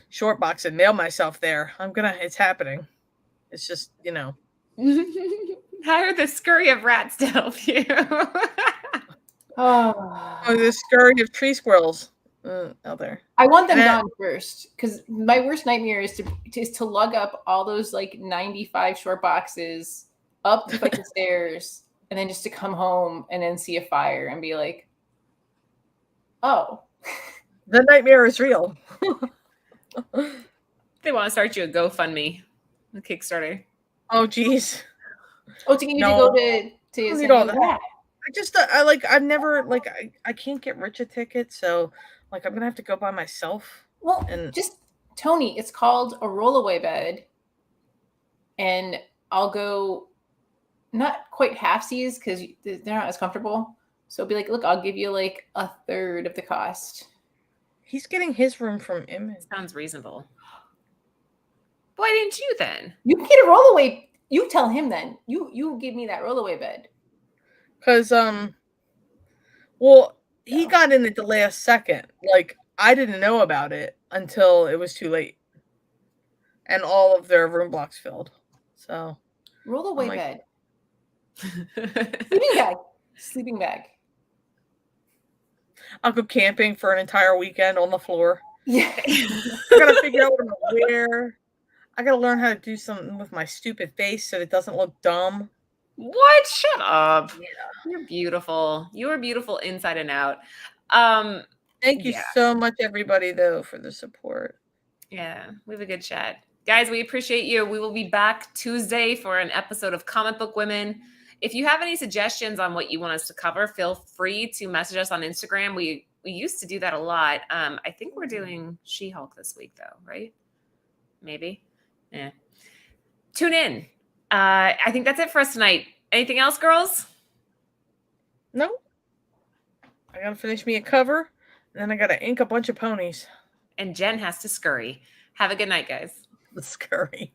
short box and nail myself there. It's happening. It's just, Hire the scurry of rats to help you. Oh, the scurry of tree squirrels out there. I want them gone first because my worst nightmare is to lug up all those like 95 short boxes up the the stairs and then just to come home and then see a fire and be like, oh. The nightmare is real. They want to start you a GoFundMe, a Kickstarter. Oh, geez. Oh, to get you to go to need all that. I can't get rich a ticket, so like I'm gonna have to go by myself. Well, just Tony, it's called a rollaway bed, and I'll go not quite halfsies because they're not as comfortable. So it'll be like, look, I'll give you like a third of the cost. He's getting his room from Image. Sounds reasonable. Why didn't you then? You can get a rollaway. You tell him then. You give me that rollaway bed. Because he got in at the last second. Like I didn't know about it until it was too late, and all of their room blocks filled. So rollaway bed. Sleeping bag. I'll go camping for an entire weekend on the floor. Yeah. I gotta figure out what I'm gonna wear. I gotta learn how to do something with my stupid face so it doesn't look dumb. What? Shut up. Yeah. You're beautiful. You are beautiful inside and out. Thank you Yeah. so much, everybody, though, for the support. Yeah, we have a good chat. Guys, we appreciate you. We will be back Tuesday for an episode of Comic Book Women. If you have any suggestions on what you want us to cover, feel free to message us on Instagram. We used to do that a lot. I think we're doing She-Hulk this week, though, right? Maybe. Yeah. Tune in. I think that's it for us tonight. Anything else, girls? No. I gotta finish me a cover, and then I gotta ink a bunch of ponies. And Jen has to scurry. Have a good night, guys. The scurry.